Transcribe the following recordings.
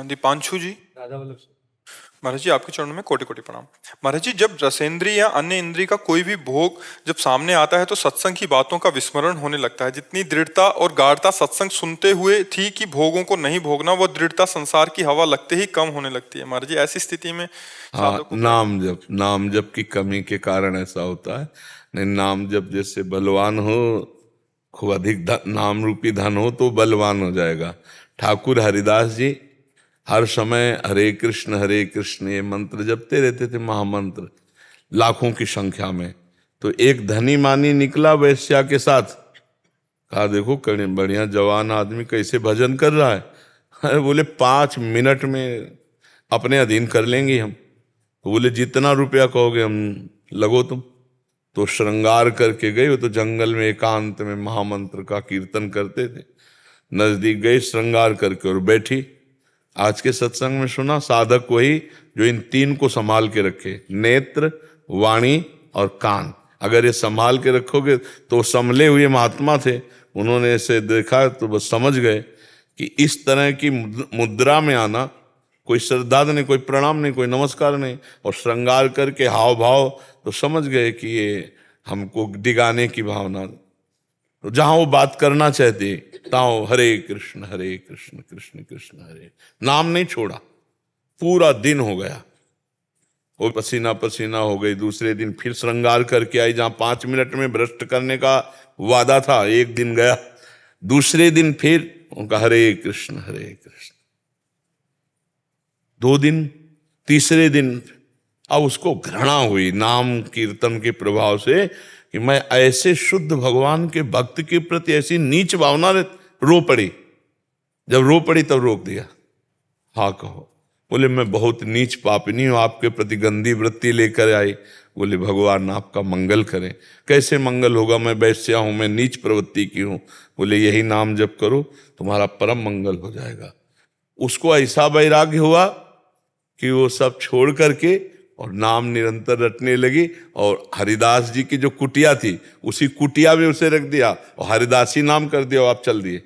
दीपांशु जी। राधा वल्लभ सिंह। महाराज जी आपके चरणों में कोटि कोटि प्रणाम। महाराज जी, जब रसेंद्री या अन्य इंद्री का कोई भी भोग जब सामने आता है तो सत्संग की बातों का विस्मरण होने लगता है। जितनी दृढ़ता और गाढ़ता सत्संग सुनते हुए थी कि भोगों को नहीं भोगना, वो दृढ़ता संसार की हवा लगते ही कम होने लगती है। महाराज जी, ऐसी स्थिति में हाँ, साधक को नाम जप की कमी के कारण ऐसा होता है। नहीं, नाम जप जैसे बलवान हो, खूब अधिक नाम रूपी धन हो तो बलवान हो जाएगा। ठाकुर हरिदास जी हर समय हरे कृष्ण ये मंत्र जपते रहते थे, महामंत्र, लाखों की संख्या में। तो एक धनी मानी निकला वैश्या के साथ, कहा देखो बढ़िया जवान आदमी कैसे भजन कर रहा है। अरे बोले 5 मिनट में अपने अधीन कर लेंगे हम। तो बोले जितना रुपया कहोगे हम लगो तुम। तो श्रृंगार करके गए। वो तो जंगल में एकांत में महामंत्र का कीर्तन करते थे। नजदीक गए, श्रृंगार करके और बैठी। आज के सत्संग में सुना, साधक वही जो इन 3 को संभाल के रखे, नेत्र, वाणी और कान। अगर ये संभाल के रखोगे तो संभले हुए महात्मा थे, उन्होंने ऐसे देखा तो बस समझ गए कि इस तरह की मुद्रा में आना, कोई श्रद्धा नहीं, कोई प्रणाम नहीं, कोई नमस्कार नहीं, और श्रृंगार करके हाव भाव, तो समझ गए कि ये हमको डिगाने की भावना। तो जहां वो बात करना चाहते ताओ हरे कृष्ण कृष्ण कृष्ण हरे, नाम नहीं छोड़ा। पूरा दिन हो गया, वो पसीना पसीना हो गई। दूसरे दिन फिर श्रृंगार करके आई, जहां 5 मिनट में भ्रष्ट करने का वादा था। एक दिन गया, दूसरे दिन फिर उनका हरे कृष्ण 2 दिन, तीसरे दिन अब उसको घृणा हुई नाम कीर्तन के प्रभाव से कि मैं ऐसे शुद्ध भगवान के भक्त के प्रति ऐसी नीच भावना, रो पड़ी। जब रो पड़ी तब रोक दिया। हाँ कहो। बोले मैं बहुत नीच पापिनी हूं, आपके प्रति गंदी वृत्ति लेकर आई। बोले भगवान आपका मंगल करें। कैसे मंगल होगा, मैं वैश्या हूं, मैं नीच प्रवृत्ति की हूं। बोले यही नाम जप करो, तुम्हारा परम मंगल हो जाएगा। उसको ऐसा वैराग्य हुआ कि वो सब छोड़ करके और नाम निरंतर रटने लगी। और हरिदास जी की जो कुटिया थी, उसी कुटिया में उसे रख दिया और हरिदासी नाम कर दिया, आप चल दिए।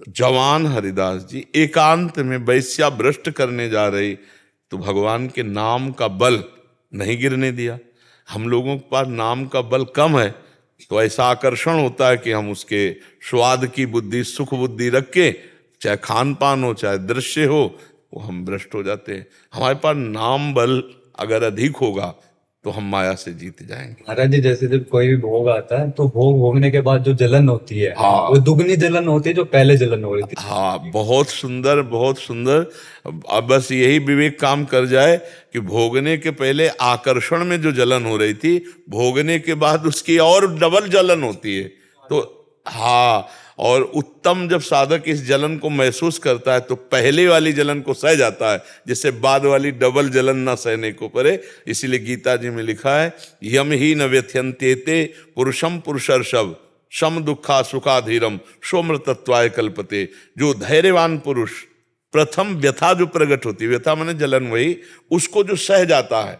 जवान हरिदास जी एकांत में वैश्या भ्रष्ट करने जा रही, तो भगवान के नाम का बल नहीं गिरने दिया। हम लोगों के पास नाम का बल कम है, तो ऐसा आकर्षण होता है कि हम उसके स्वाद की बुद्धि, सुख बुद्धि रख के, चाहे खान पान हो चाहे दृश्य हो, वो हम भ्रष्ट हो जाते हैं। हमारे पास नाम बल अगर अधिक होगा तो हम माया से जीत जाएंगे। महाराज जी, जैसे जब कोई भी भोग आता है तो भोग भोगने के बाद जो जलन होती है, हाँ, वो दुगनी जलन होती है जो पहले जलन हो रही थी। हाँ, बहुत सुंदर बहुत सुंदर। अब बस यही विवेक काम कर जाए कि भोगने के पहले आकर्षण में जो जलन हो रही थी, भोगने के बाद उसकी और डबल जलन होती है। तो हाँ, और उत्तम जब साधक इस जलन को महसूस करता है तो पहले वाली जलन को सह जाता है, जिससे बाद वाली डबल जलन ना सहने को पड़े। इसीलिए गीता जी में लिखा है, यम ही न व्यथ्यन्ते पुरुषम पुरुषर्षभ सम दुखा सुखाधीरम सोमृतत्वाय कल्पते। जो धैर्यवान पुरुष प्रथम व्यथा जो प्रकट होती है, व्यथा माने जलन, वही उसको जो सह जाता है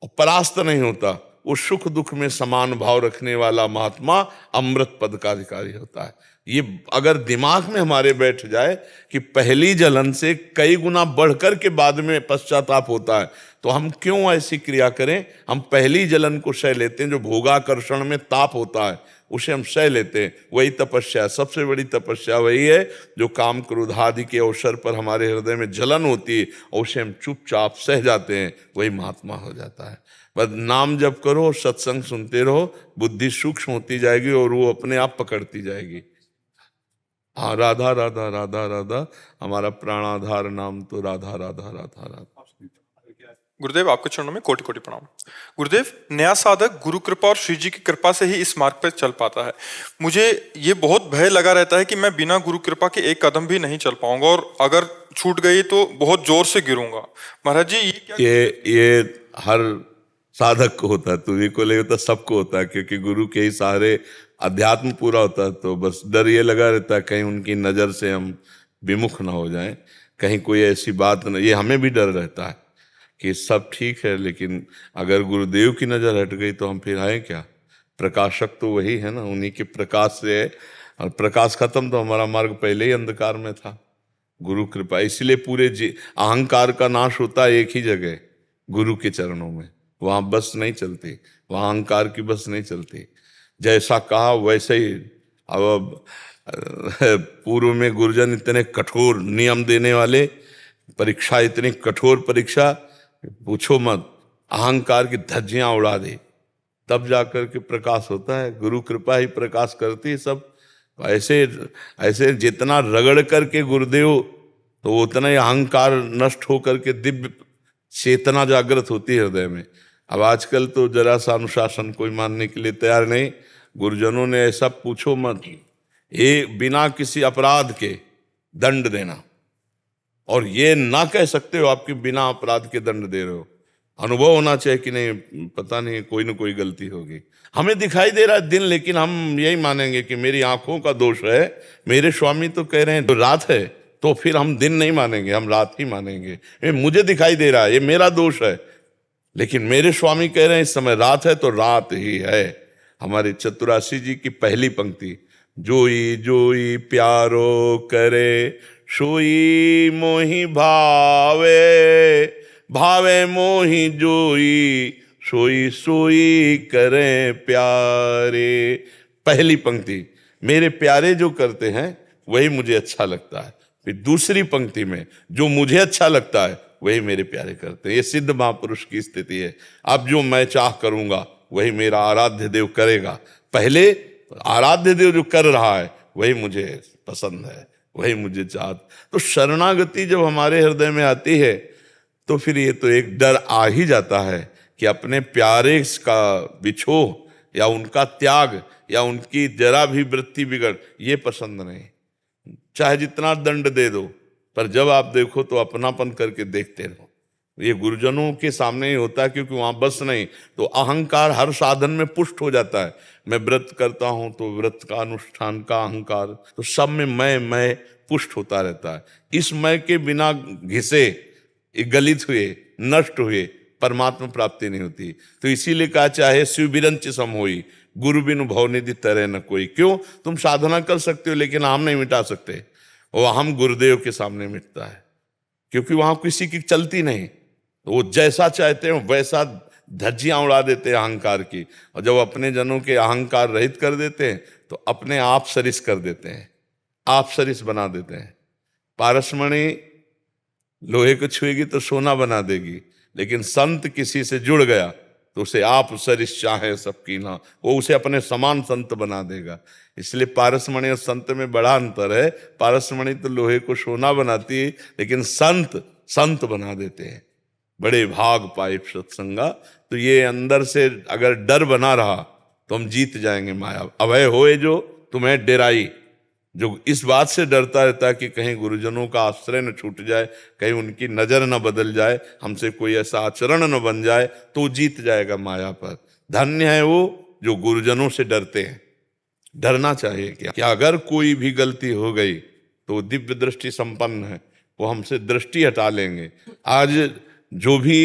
और परास्त नहीं होता, वो सुख दुख में समान भाव रखने वाला महात्मा अमृत पद का अधिकारी होता है। ये अगर दिमाग में हमारे बैठ जाए कि पहली जलन से कई गुना बढ़कर के बाद में पश्चाताप होता है, तो हम क्यों ऐसी क्रिया करें। हम पहली जलन को सह लेते हैं, जो भोगाकर्षण में ताप होता है उसे हम सह लेते हैं। वही तपस्या, सबसे बड़ी तपस्या वही है जो काम क्रोध आदि के अवसर पर हमारे हृदय में जलन होती है और उसे हम चुपचाप सह जाते हैं, वही महात्मा हो जाता है। बस नाम जप करो, सत्संग सुनते रहो, बुद्धि सूक्ष्म होती जाएगी और वो अपने आप पकड़ती जाएगी। हाँ, राधा राधा राधा राधा, हमारा प्राणाधार नाम तो राधा राधा राधा राधा। गुरुदेव आपके चरणों में कोटि कोटि प्रणाम। गुरुदेव, नया साधक गुरु कृपा और श्री जी की कृपा से ही इस मार्ग पर चल पाता है। मुझे ये बहुत भय लगा रहता है कि मैं बिना गुरु कृपा के एक कदम भी नहीं चल पाऊंगा और अगर छूट गई तो बहुत जोर से गिरूंगा। महाराज जी, ये क्या? ये हर साधक को होता है, तुम्ही को ले होता, सबको होता है, क्योंकि गुरु के ही सहारे अध्यात्म पूरा होता है। तो बस डर ये लगा रहता है कहीं उनकी नज़र से हम विमुख ना हो जाएं, कहीं कोई ऐसी बात न, ये हमें भी डर रहता है कि सब ठीक है, लेकिन अगर गुरुदेव की नज़र हट गई तो हम फिर आए क्या। प्रकाशक तो वही है ना, उन्हीं के प्रकाश से है, और प्रकाश खत्म तो हमारा मार्ग पहले ही अंधकार में था। गुरु कृपा, इसलिए पूरे अहंकार का नाश होता है एक ही जगह, गुरु के चरणों में। वहां बस नहीं चलती, वहां अहंकार की बस नहीं चलती। जैसा कहा वैसे ही। अब पूर्व में गुरुजन इतने कठोर नियम देने वाले, परीक्षा इतनी कठोर परीक्षा, पूछो मत, अहंकार की धज्जियां उड़ा दी, तब जाकर के प्रकाश होता है। गुरु कृपा ही प्रकाश करती है सब। ऐसे ऐसे जितना रगड़ करके गुरुदेव, तो उतना ही अहंकार नष्ट होकर के दिव्य चेतना जागृत होती है हृदय में। अब आजकल तो जरा सा अनुशासन कोई मानने के लिए तैयार नहीं। गुरुजनों ने ऐसा पूछो मत, ये बिना किसी अपराध के दंड देना, और ये ना कह सकते हो आपके बिना अपराध के दंड दे रहे हो। अनुभव होना चाहिए कि नहीं, पता नहीं कोई ना कोई गलती होगी, हमें दिखाई दे रहा है दिन, लेकिन हम यही मानेंगे कि मेरी आंखों का दोष है। मेरे स्वामी तो कह रहे हैं तो रात है, तो फिर हम दिन नहीं मानेंगे, हम रात ही मानेंगे। ये मुझे दिखाई दे रहा है, ये मेरा दोष है, लेकिन मेरे स्वामी कह रहे हैं इस समय रात है, तो रात ही है। हमारे चतुराशी जी की पहली पंक्ति, जोई जोई प्यारो करे, सोई मोहि भावे, भावे मोहि जोई, सोई सोई करे प्यारे। पहली पंक्ति, मेरे प्यारे जो करते हैं वही मुझे अच्छा लगता है। फिर दूसरी पंक्ति में, जो मुझे अच्छा लगता है वही मेरे प्यारे करते हैं। ये सिद्ध महापुरुष की स्थिति है। अब जो मैं चाह करूंगा वही मेरा आराध्य देव करेगा। पहले आराध्य देव जो कर रहा है वही मुझे पसंद है, वही मुझे चाहत। तो शरणागति जब हमारे हृदय में आती है तो फिर ये तो एक डर आ ही जाता है कि अपने प्यारे का बिछोह या उनका त्याग या उनकी जरा भी वृत्ति बिगड़, ये पसंद नहीं। चाहे जितना दंड दे दो, पर जब आप देखो तो अपनापन करके देखते रहो। ये गुरुजनों के सामने ही होता है, क्योंकि वहां बस नहीं तो अहंकार हर साधन में पुष्ट हो जाता है। मैं व्रत करता हूं तो व्रत का अनुष्ठान का अहंकार, तो सब में मैं पुष्ट होता रहता है। इस मैं के बिना घिसे, गलित हुए, नष्ट हुए परमात्मा प्राप्ति नहीं होती। तो इसीलिए कहा, चाहे शिव बिरंच सम होई, गुरु बिनु भवनिधि तरह न कोई। क्यों? तुम साधना कर सकते हो लेकिन हम नहीं मिटा सकते, और हम गुरुदेव के सामने मिटता है, क्योंकि वहां किसी की चलती नहीं। तो वो जैसा चाहते हैं वैसा धज्जियां उड़ा देते हैं अहंकार की, और जब अपने जनों के अहंकार रहित कर देते हैं तो अपने आप सरिस कर देते हैं, आप सरिस बना देते हैं। पारसमणि लोहे को छुएगी तो सोना बना देगी, लेकिन संत किसी से जुड़ गया तो उसे आप सरिस चाहे सबकी ना, वो उसे अपने समान संत बना देगा। इसलिए पारसमणि और संत में बड़ा अंतर है। पारसमणि तो लोहे को सोना बनाती है, लेकिन संत संत बना देते हैं। बड़े भाग पाए सत्संगा। तो ये अंदर से अगर डर बना रहा तो हम जीत जाएंगे माया। अभय होए जो तुम्हें डेराई, जो इस बात से डरता रहता है कि कहीं गुरुजनों का आश्रय न छूट जाए, कहीं उनकी नजर न बदल जाए, हमसे कोई ऐसा आचरण न बन जाए, तो जीत जाएगा माया पर। धन्य है वो जो गुरुजनों से डरते हैं। डरना चाहिए कि अगर कोई भी गलती हो गई तो दिव्य दृष्टि संपन्न है, वो हमसे दृष्टि हटा लेंगे। आज जो भी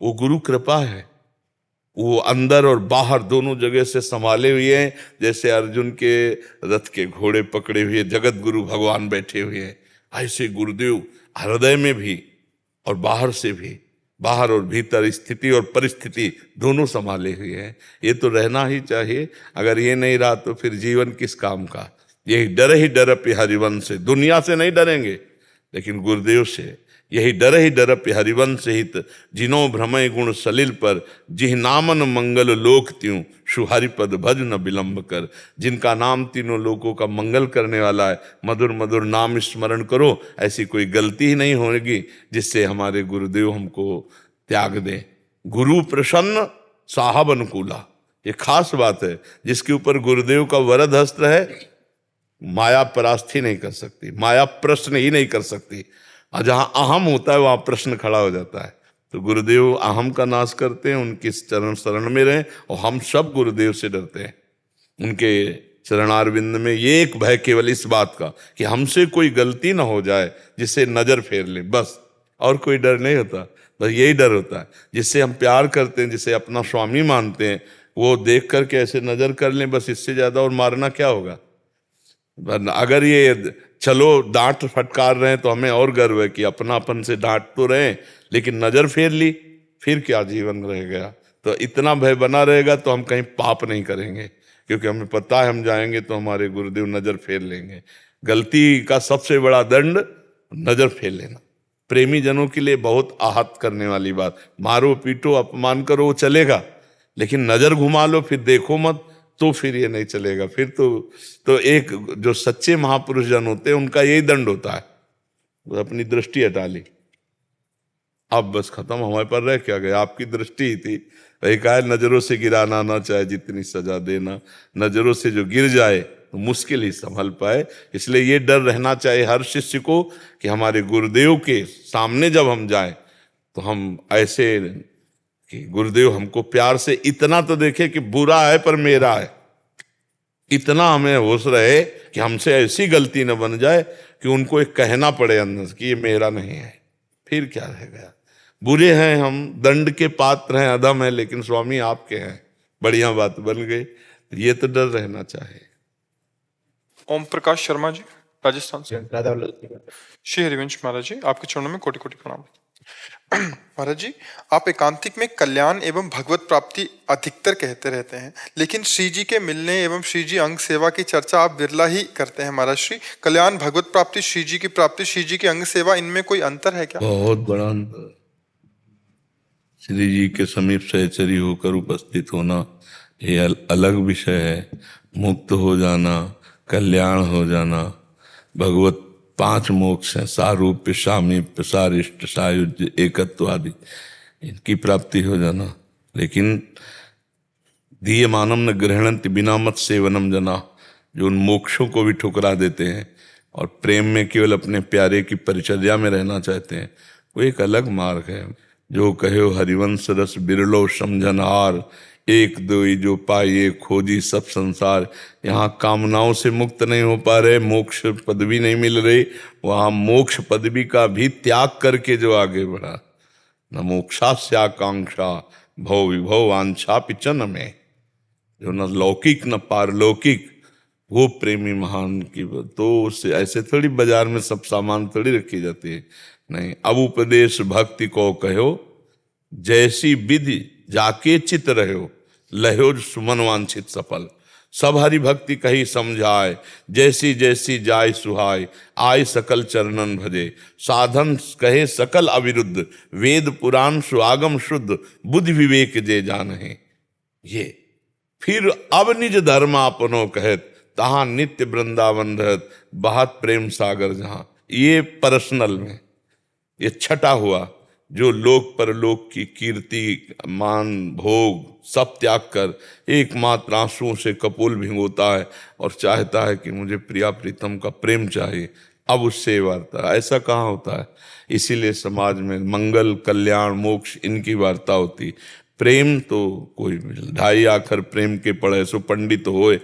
वो गुरु कृपा है, वो अंदर और बाहर दोनों जगह से संभाले हुए हैं। जैसे अर्जुन के रथ के घोड़े पकड़े हुए जगत गुरु भगवान बैठे हुए हैं, ऐसे गुरुदेव हृदय में भी और बाहर से भी, बाहर और भीतर स्थिति और परिस्थिति दोनों संभाले हुए हैं। ये तो रहना ही चाहिए। अगर ये नहीं रहा तो फिर जीवन किस काम का। यही डर ही डर हरिवंश से, दुनिया से नहीं डरेंगे लेकिन गुरुदेव से। यही डर पे हरिवंश हित, जिनो भ्रमय गुण सलिल पर, जिह नामन मंगल लोक त्यों, सुहरिपद भज न विलंब कर। जिनका नाम तीनों लोगों का मंगल करने वाला है, मधुर मधुर नाम स्मरण करो। ऐसी कोई गलती ही नहीं होगी जिससे हमारे गुरुदेव हमको त्याग दें। गुरु प्रसन्न साहब अनुकूला, ये खास बात है। जिसके ऊपर गुरुदेव का वरद हस्त है, माया परास्थ ही नहीं कर सकती, माया प्रश्न ही नहीं कर सकती। और जहां अहम होता है वहां प्रश्न खड़ा हो जाता है। तो गुरुदेव अहम का नाश करते हैं, उनके चरण शरण में रहें। और हम सब गुरुदेव से डरते हैं, उनके चरणारविंद में ये एक भय केवल इस बात का कि हमसे कोई गलती ना हो जाए जिससे नजर फेर ले, बस। और कोई डर नहीं होता, बस यही डर होता है। जिससे हम प्यार करते हैं, जिसे अपना स्वामी मानते हैं, वो देख करके ऐसे नजर कर लें, बस। इससे ज्यादा और मारना क्या होगा। अगर ये चलो डांट फटकार रहे हैं तो हमें और गर्व है कि अपनापन से डांट तो रहे, लेकिन नजर फेर ली, फिर क्या जीवन रह गया। तो इतना भय बना रहेगा तो हम कहीं पाप नहीं करेंगे, क्योंकि हमें पता है हम जाएंगे तो हमारे गुरुदेव नजर फेर लेंगे। गलती का सबसे बड़ा दंड नजर फेर लेना, प्रेमी जनों के लिए बहुत आहत करने वाली बात। मारो पीटो अपमान करो वो चलेगा, लेकिन नजर घुमा लो फिर देखो मत, तो फिर ये नहीं चलेगा। फिर तो एक जो सच्चे महापुरुष जन होते हैं उनका यही दंड होता है, वो अपनी दृष्टि हटा ली, अब बस खत्म, हमारे पर रह क्या गया, आपकी दृष्टि ही थी। वही कहा है, नजरों से गिराना ना चाहे जितनी सजा देना, नजरों से जो गिर जाए तो मुश्किल ही संभल पाए। इसलिए ये डर रहना चाहिए हर शिष्य को कि हमारे गुरुदेव के सामने जब हम जाएं तो हम ऐसे कि गुरुदेव हमको प्यार से इतना तो देखे कि बुरा है पर मेरा है, इतना हमें होश रहे कि हमसे ऐसी गलती न बन जाए कि उनको एक कहना पड़े अंदर से कि ये मेरा नहीं है। फिर क्या रह गया, बुरे हैं हम, दंड के पात्र हैं, अधम है, लेकिन स्वामी आपके हैं, बढ़िया बात बन गई। ये तो डर रहना चाहिए। ओम प्रकाश शर्मा जी, राजस्थान से। राधा श्री हरिवंश महाराज जी, आपके चरणों में कोटि कोटि प्रणाम। महाराज जी, आप एकांतिक में कल्याण एवं भगवत प्राप्ति अधिकतर कहते रहते हैं, लेकिन श्री जी के मिलने एवं श्री जी अंग सेवा की चर्चा आप बिरला ही करते हैं। महाराज श्री, कल्याण, भगवत प्राप्ति, श्री जी की प्राप्ति, श्री जी की अंग सेवा, इनमें कोई अंतर है क्या? बहुत बड़ा अंतर। श्री जी के समीप सहचरी होकर उपस्थित होना ये अलग विषय है। मुक्त हो जाना, कल्याण हो जाना, भगवत 5 मोक्ष हैं, सारूप्य, सामीप्य, सारिष्ट, सायुज्य, एकत्व आदि, इनकी प्राप्ति हो जाना। लेकिन दीयमानम न गृहणन्ति बिना मत सेवनम जना, जो उन मोक्षों को भी ठुकरा देते हैं और प्रेम में केवल अपने प्यारे की परिचर्या में रहना चाहते हैं, वो एक अलग मार्ग है। जो कहो हरिवंश रस बिरलो समझनहार, एक दोई जो पाइए खोजी सब संसार। यहाँ कामनाओं से मुक्त नहीं हो पा रहे, मोक्ष पदवी नहीं मिल रही, वहाँ मोक्ष पदवी का भी त्याग करके जो आगे बढ़ा, न मोक्षास्याकांक्षा भव विभव वांछा पिचन में, जो न लौकिक न पारलौकिक, वो प्रेमी महान की। तो उससे ऐसे थोड़ी बाजार में सब सामान थोड़ी रखी जाती है, नहीं। अब उपदेश भक्ति को कहो, जैसी विधि जाके चित रहो, लहो सुमन वांछित सफल। सब हरि भक्ति कही समझाए, जैसी जैसी जाय सुहाय, आय सकल चरणन भजे। साधन कहे सकल अविरुद्ध, वेद पुराण सुआगम शुद्ध, बुद्धि विवेक जे जानहे। ये फिर अब निज धर्म आपनो कहत, तहां नित्य वृंदावन रहत, बहत प्रेम सागर जहां। ये पर्सनल में ये छठा हुआ, जो लोक परलोक की कीर्ति, मान, भोग सब त्याग कर एकमात्र आंसुओं से कपोल भिगोता है और चाहता है कि मुझे प्रिया प्रीतम का प्रेम चाहिए। अब उससे वार्ता, ऐसा कहाँ होता है। इसीलिए समाज में मंगल, कल्याण, मोक्ष इनकी वार्ता होती। प्रेम तो कोई 2.5 अक्षर प्रेम के पढ़े सो पंडित होए,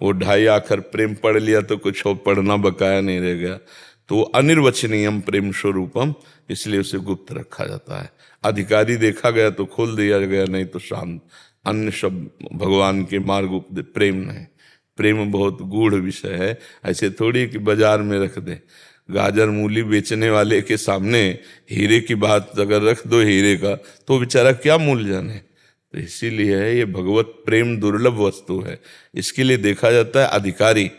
वो 2.5 अक्षर प्रेम पढ़ लिया तो कुछ और पढ़ना बकाया नहीं रह गया। तो अनिर्वचनीयम प्रेम स्वरूपम, इसलिए उसे गुप्त रखा जाता है। अधिकारी देखा गया तो खोल दिया गया, नहीं तो शांत। अन्य शब्द भगवान के मार्ग उपदेश, प्रेम नहीं। प्रेम बहुत गूढ़ विषय है, ऐसे थोड़ी कि बाजार में रख दे। गाजर मूली बेचने वाले के सामने हीरे की बात अगर रख दो हीरे का, तो बेचारा क्या मूल्य जाने। तो इसीलिए है ये भगवत प्रेम दुर्लभ वस्तु है। इसके लिए देखा जाता है अधिकारी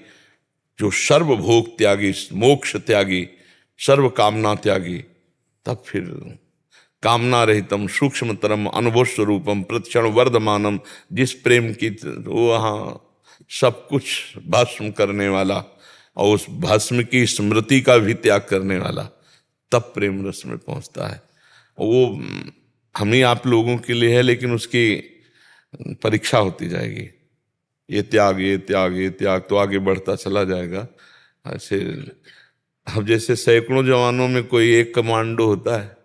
जो सर्वभोग त्यागी, मोक्ष त्यागी, सर्व कामना त्यागी, तब फिर कामना रहितम सूक्ष्मतरम अनुभव स्वरूपम प्रतिक्षण वर्धमानम, जिस प्रेम की वो वहाँ सब कुछ भस्म करने वाला और उस भस्म की स्मृति का भी त्याग करने वाला, तब प्रेम रस में पहुंचता है। वो हम ही आप लोगों के लिए है, लेकिन उसकी परीक्षा होती जाएगी। ये त्याग, ये त्याग, ये त्याग, तो आगे बढ़ता चला जाएगा। ऐसे अब जैसे सैकड़ों जवानों में कोई एक कमांडो होता है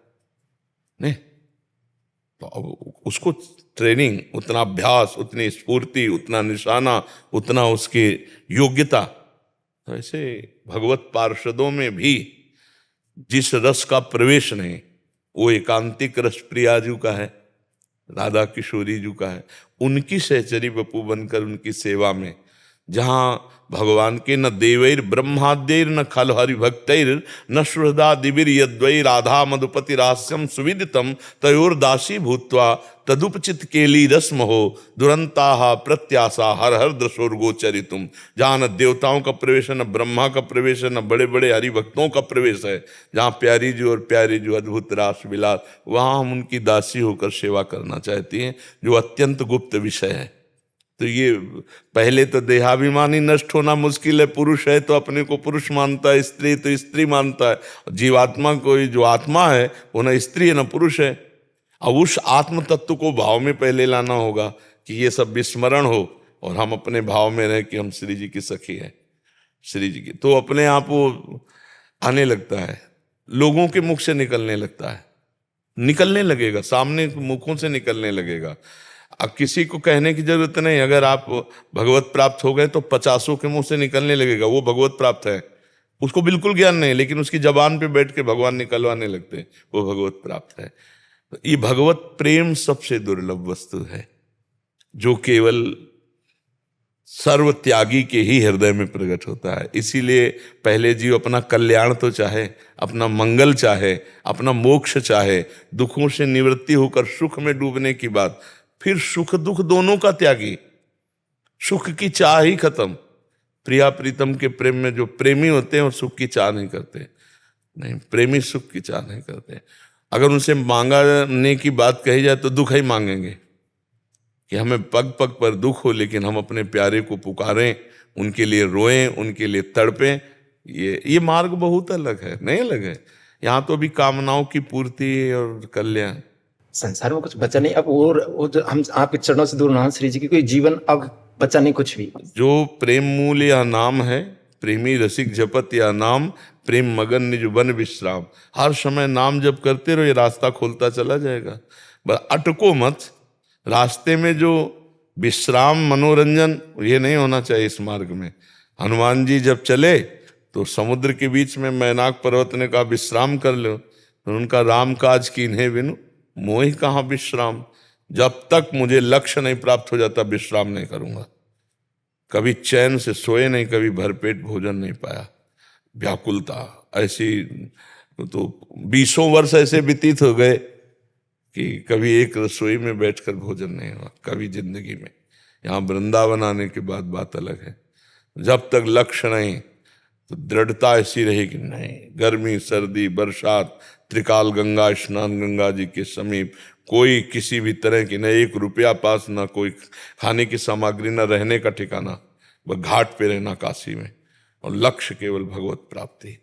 नहीं, तो अब उसको ट्रेनिंग, उतना अभ्यास, उतनी स्फूर्ति, उतना निशाना, उतना उसकी योग्यता। तो ऐसे भगवत पार्षदों में भी जिस रस का प्रवेश नहीं, वो एकांतिक रस प्रियाजू का है, राधा किशोरी जी का है। उनकी सहचरी बपू बनकर उनकी सेवा में जहाँ भगवान के न देवैर ब्रह्माद्यैर न खल हरिभक्तैर न सुहृदा दिविर यद्वै राधा मधुपति रास्यम सुविदितम तयोर दासी भूत्वा तदुपचित केली रस्म हो दुरंता प्रत्याशा हर हर दृशोर गोचरितुम। जहाँ न देवताओं का प्रवेश है, न ब्रह्मा का प्रवेश है, न बड़े बड़े हरिभक्तों का प्रवेश है, जहाँ प्यारी जी और प्यारी जी अद्भुत रास विलास, वहाँ हम उनकी दासी होकर सेवा करना चाहती हैं, जो अत्यंत गुप्त विषय है। तो ये पहले तो देहाभिमानी नष्ट होना मुश्किल है। पुरुष है तो अपने को पुरुष मानता है, स्त्री तो स्त्री मानता है। जीवात्मा कोई जो आत्मा है वो न स्त्री है न पुरुष है। अब उस आत्म तत्व को भाव में पहले लाना होगा कि ये सब विस्मरण हो और हम अपने भाव में रहे कि हम श्री जी की सखी हैं, श्री जी की। तो अपने आप वो आने लगता है, लोगों के मुख से निकलने लगता है, निकलने लगेगा, सामने मुखों से निकलने लगेगा। अब किसी को कहने की जरूरत नहीं, अगर आप भगवत प्राप्त हो गए तो 50 के मुंह से निकलने लगेगा वो भगवत प्राप्त है। उसको बिल्कुल ज्ञान नहीं, लेकिन उसकी जबान पे बैठ के भगवान निकलवाने लगते हैं, वो भगवत प्राप्त है। तो ये भगवत प्रेम सबसे दुर्लभ वस्तु है, जो केवल सर्व त्यागी के ही हृदय में प्रकट होता है। इसीलिए पहले जीव अपना कल्याण तो चाहे, अपना मंगल चाहे, अपना मोक्ष चाहे, दुखों से निवृत्ति होकर सुख में डूबने की बात, फिर सुख दुख दोनों का त्यागी, सुख की चाह ही खत्म। प्रिया प्रीतम के प्रेम में जो प्रेमी होते हैं वो सुख की चाह नहीं करते, नहीं, प्रेमी सुख की चाह नहीं करते। अगर उनसे मांगने की बात कही जाए तो दुख ही मांगेंगे कि हमें पग पग पर दुख हो, लेकिन हम अपने प्यारे को पुकारें, उनके लिए रोएं, उनके लिए तड़पें। ये मार्ग बहुत अलग है, नहीं अलग है। यहाँ तो अभी कामनाओं की पूर्ति और कल्याण, संसार में कुछ बचा नहीं अब। और वो जो हम आपके चरणों से दूर ना श्री जी की, कोई जीवन अब बचा नहीं कुछ भी। जो प्रेम मूल या नाम है, प्रेमी रसिक जपत या नाम, प्रेम मगन निज वन विश्राम। हर समय नाम जप करते रहो, ये रास्ता खोलता चला जाएगा। बस अटको मत रास्ते में। जो विश्राम मनोरंजन ये नहीं होना चाहिए इस मार्ग में। हनुमान जी जब चले तो समुद्र के बीच में मैनाक पर्वत ने कहा विश्राम कर लो, तो उनका राम काज कीन्हे बिनु मोहि कहाँ विश्राम। जब तक मुझे लक्ष्य नहीं प्राप्त हो जाता विश्राम नहीं करूंगा। कभी चैन से सोए नहीं, कभी भरपेट भोजन नहीं पाया, व्याकुलता ऐसी। तो 20 वर्ष ऐसे व्यतीत हो गए कि कभी एक रसोई में बैठकर भोजन नहीं हुआ कभी जिंदगी में। यहाँ वृंदावन आने के बाद बात अलग है। जब तक लक्ष्य नहीं तो दृढ़ता ऐसी रहेगी, नहीं, गर्मी सर्दी बरसात त्रिकाल गंगा स्नान, गंगा जी के समीप, कोई किसी भी तरह की न 1 रुपया पास, ना कोई खाने की सामग्री, ना रहने का ठिकाना, वह घाट पे रहना काशी में, और लक्ष्य केवल भगवत प्राप्ति।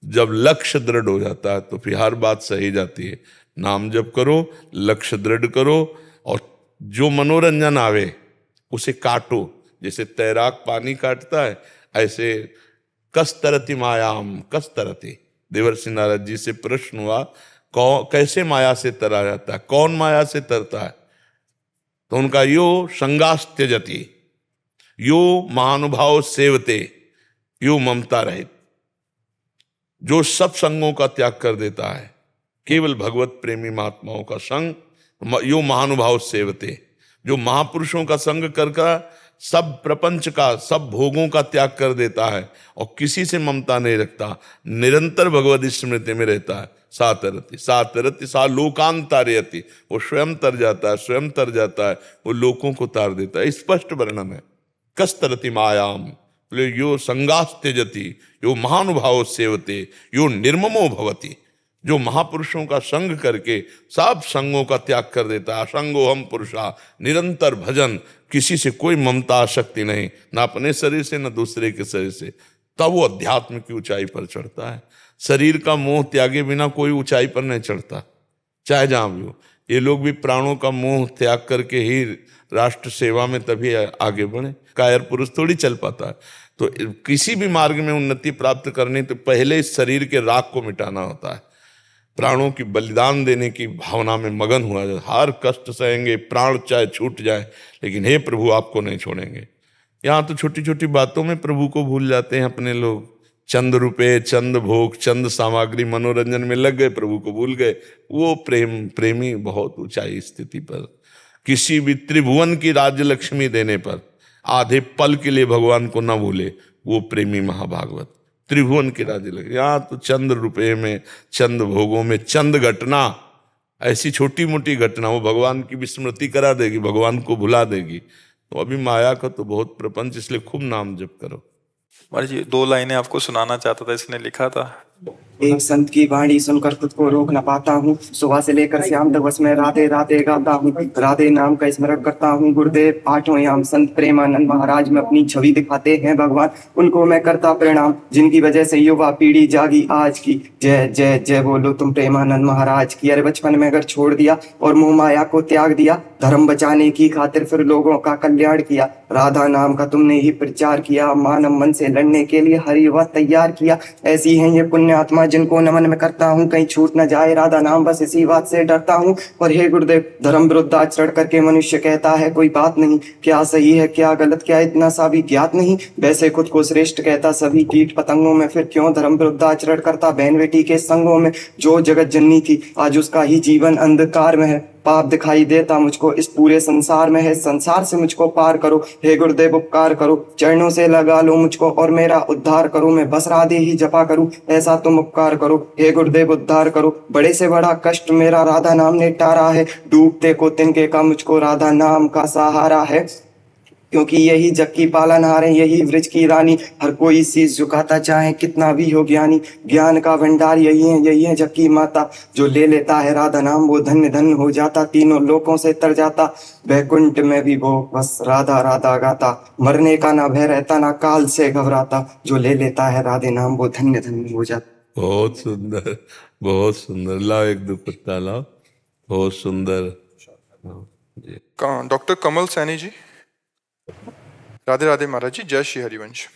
जब लक्ष्य दृढ़ हो जाता है तो फिर हर बात सही जाती है। नाम जप करो, लक्ष्य दृढ़ करो, और जो मनोरंजन आवे उसे काटो। जैसे तैराक पानी काटता है, ऐसे कस्तरति मायाम कस्तरति। देवर्षि नारद जी से प्रश्न हुआ कैसे माया से तरा जाता है, कौन माया से तरता है? तो उनका यो संगास त्यजति, यो महानुभाव सेवते, यो ममता रहित। जो सब संगों का त्याग कर देता है, केवल भगवत प्रेमी महात्माओं का संग, यो महानुभाव सेवते, जो महापुरुषों का संग कर सब प्रपंच का, सब भोगों का त्याग कर देता है और किसी से ममता नहीं रखता, निरंतर भगवत स्मृति में रहता है। सातरति सातरति सा लोकांतारयति, वो स्वयं तर जाता है, स्वयं तर जाता है, वो लोकों को तार देता है। स्पष्ट वर्णन है। कस्तरति मायाम, यो संगास त्यजति, यो महानुभाव सेवते, यो निर्ममो भवति। जो महापुरुषों का संग करके सब संगों का त्याग कर देता है, असंगो हम पुरुषा, निरंतर भजन, किसी से कोई ममता आसक्ति नहीं, ना अपने शरीर से ना दूसरे के शरीर से, तब वो अध्यात्म की ऊंचाई पर चढ़ता है। शरीर का मोह त्यागे बिना कोई ऊंचाई पर नहीं चढ़ता, चाहे जहां भी हो। ये लोग भी प्राणों का मोह त्याग करके ही राष्ट्र सेवा में तभी आगे बढ़े। कायर पुरुष थोड़ी चल पाता है। तो किसी भी मार्ग में उन्नति प्राप्त करनी तो पहले इस शरीर के राग को मिटाना होता है। प्राणों की बलिदान देने की भावना में मगन हुआ जाए। हर कष्ट सहेंगे, प्राण चाहे छूट जाए, लेकिन हे प्रभु आपको नहीं छोड़ेंगे। यहाँ तो छोटी छोटी बातों में प्रभु को भूल जाते हैं अपने लोग। चंद रुपए, चंद भोग, चंद सामग्री, मनोरंजन में लग गए, प्रभु को भूल गए। वो प्रेमी बहुत ऊंचाई स्थिति पर, किसी भी त्रिभुवन की राज्य लक्ष्मी देने पर आधे पल के लिए भगवान को ना भूले, वो प्रेमी महाभागवत। त्रिभुवन के राजे लगे। यहाँ तो चंद रुपये में, चंद भोगों में, चंद घटना, ऐसी छोटी मोटी घटना वो भगवान की विस्मृति करा देगी, भगवान को भुला देगी। तो अभी माया का तो बहुत प्रपंच, इसलिए खूब नाम जप करो। महाराज जी 2 लाइनें आपको सुनाना चाहता था, इसने लिखा था। एक संत की वाणी सुनकर खुद को रोक न पाता हूँ। सुबह से लेकर शाम तक बस मैं राधे राधे गाता हूँ, राधे नाम का स्मरण करता हूँ। गुरुदेव आठों याम संत प्रेमानंद महाराज में अपनी छवि दिखाते हैं भगवान, उनको मैं करता प्रणाम, जिनकी वजह से युवा पीढ़ी जागी आज की। जय जय जय बोलो तुम प्रेमानंद महाराज की। अरे बचपन में घर छोड़ दिया और मोह माया को त्याग दिया, धर्म बचाने की खातिर फिर लोगों का कल्याण किया। राधा नाम का तुमने ही प्रचार किया, मानव मन से लड़ने के लिए हर युवा तैयार किया। ऐसी हैं ये पुण्य आत्मा जिनको नमन में करता हूँ, कहीं छूट न जाए राधा नाम, बस इसी बात से डरता हूँ। और हे गुरुदेव, धर्म विरुद्ध आचरण करके मनुष्य कहता है कोई बात नहीं, क्या सही है क्या गलत क्या इतना सा भी ज्ञात नहीं। वैसे खुद को श्रेष्ठ कहता सभी कीट पतंगों में, फिर क्यों धर्म विरुद्ध आचरण करता बहन बेटी के संगों में। जो जगत जननी थी आज उसका ही जीवन अंधकार में है, पाप दिखाई देता मुझको इस पूरे संसार में है। संसार से मुझको पार करो हे गुरुदेव, उपकार करो, चरणों से लगा लो मुझको और मेरा उद्धार करो। मैं बस राधे ही जपा करूं, ऐसा तुम उपकार करो हे गुरुदेव, उद्धार करो। बड़े से बड़ा कष्ट मेरा राधा नाम ने टारा है, डूबते को तिनके का मुझको राधा नाम का सहारा है। क्योंकि यही जग की पालनहार है, यही वृज की रानी, हर कोई शीश झुकाता चाहे कितना भी हो ज्ञानी। ज्ञान का भंडार यही है जग की माता, जो ले लेता है राधा नाम वो धन्य धन्य हो जाता, तीनों लोकों से तर जाता। वैकुंठ में भी वो बस राधा राधा गाता, मरने का ना भय रहता ना काल से घबराता, जो ले लेता है राधे नाम वो धन्य धन्य हो जाता। बहुत सुंदर, बहुत सुंदर। लाओ एक दुपट्टा लाओ, बहुत सुंदर। डॉक्टर कमल सैनी जी। राधे राधे महाराज जी, जय श्री हरिवंश।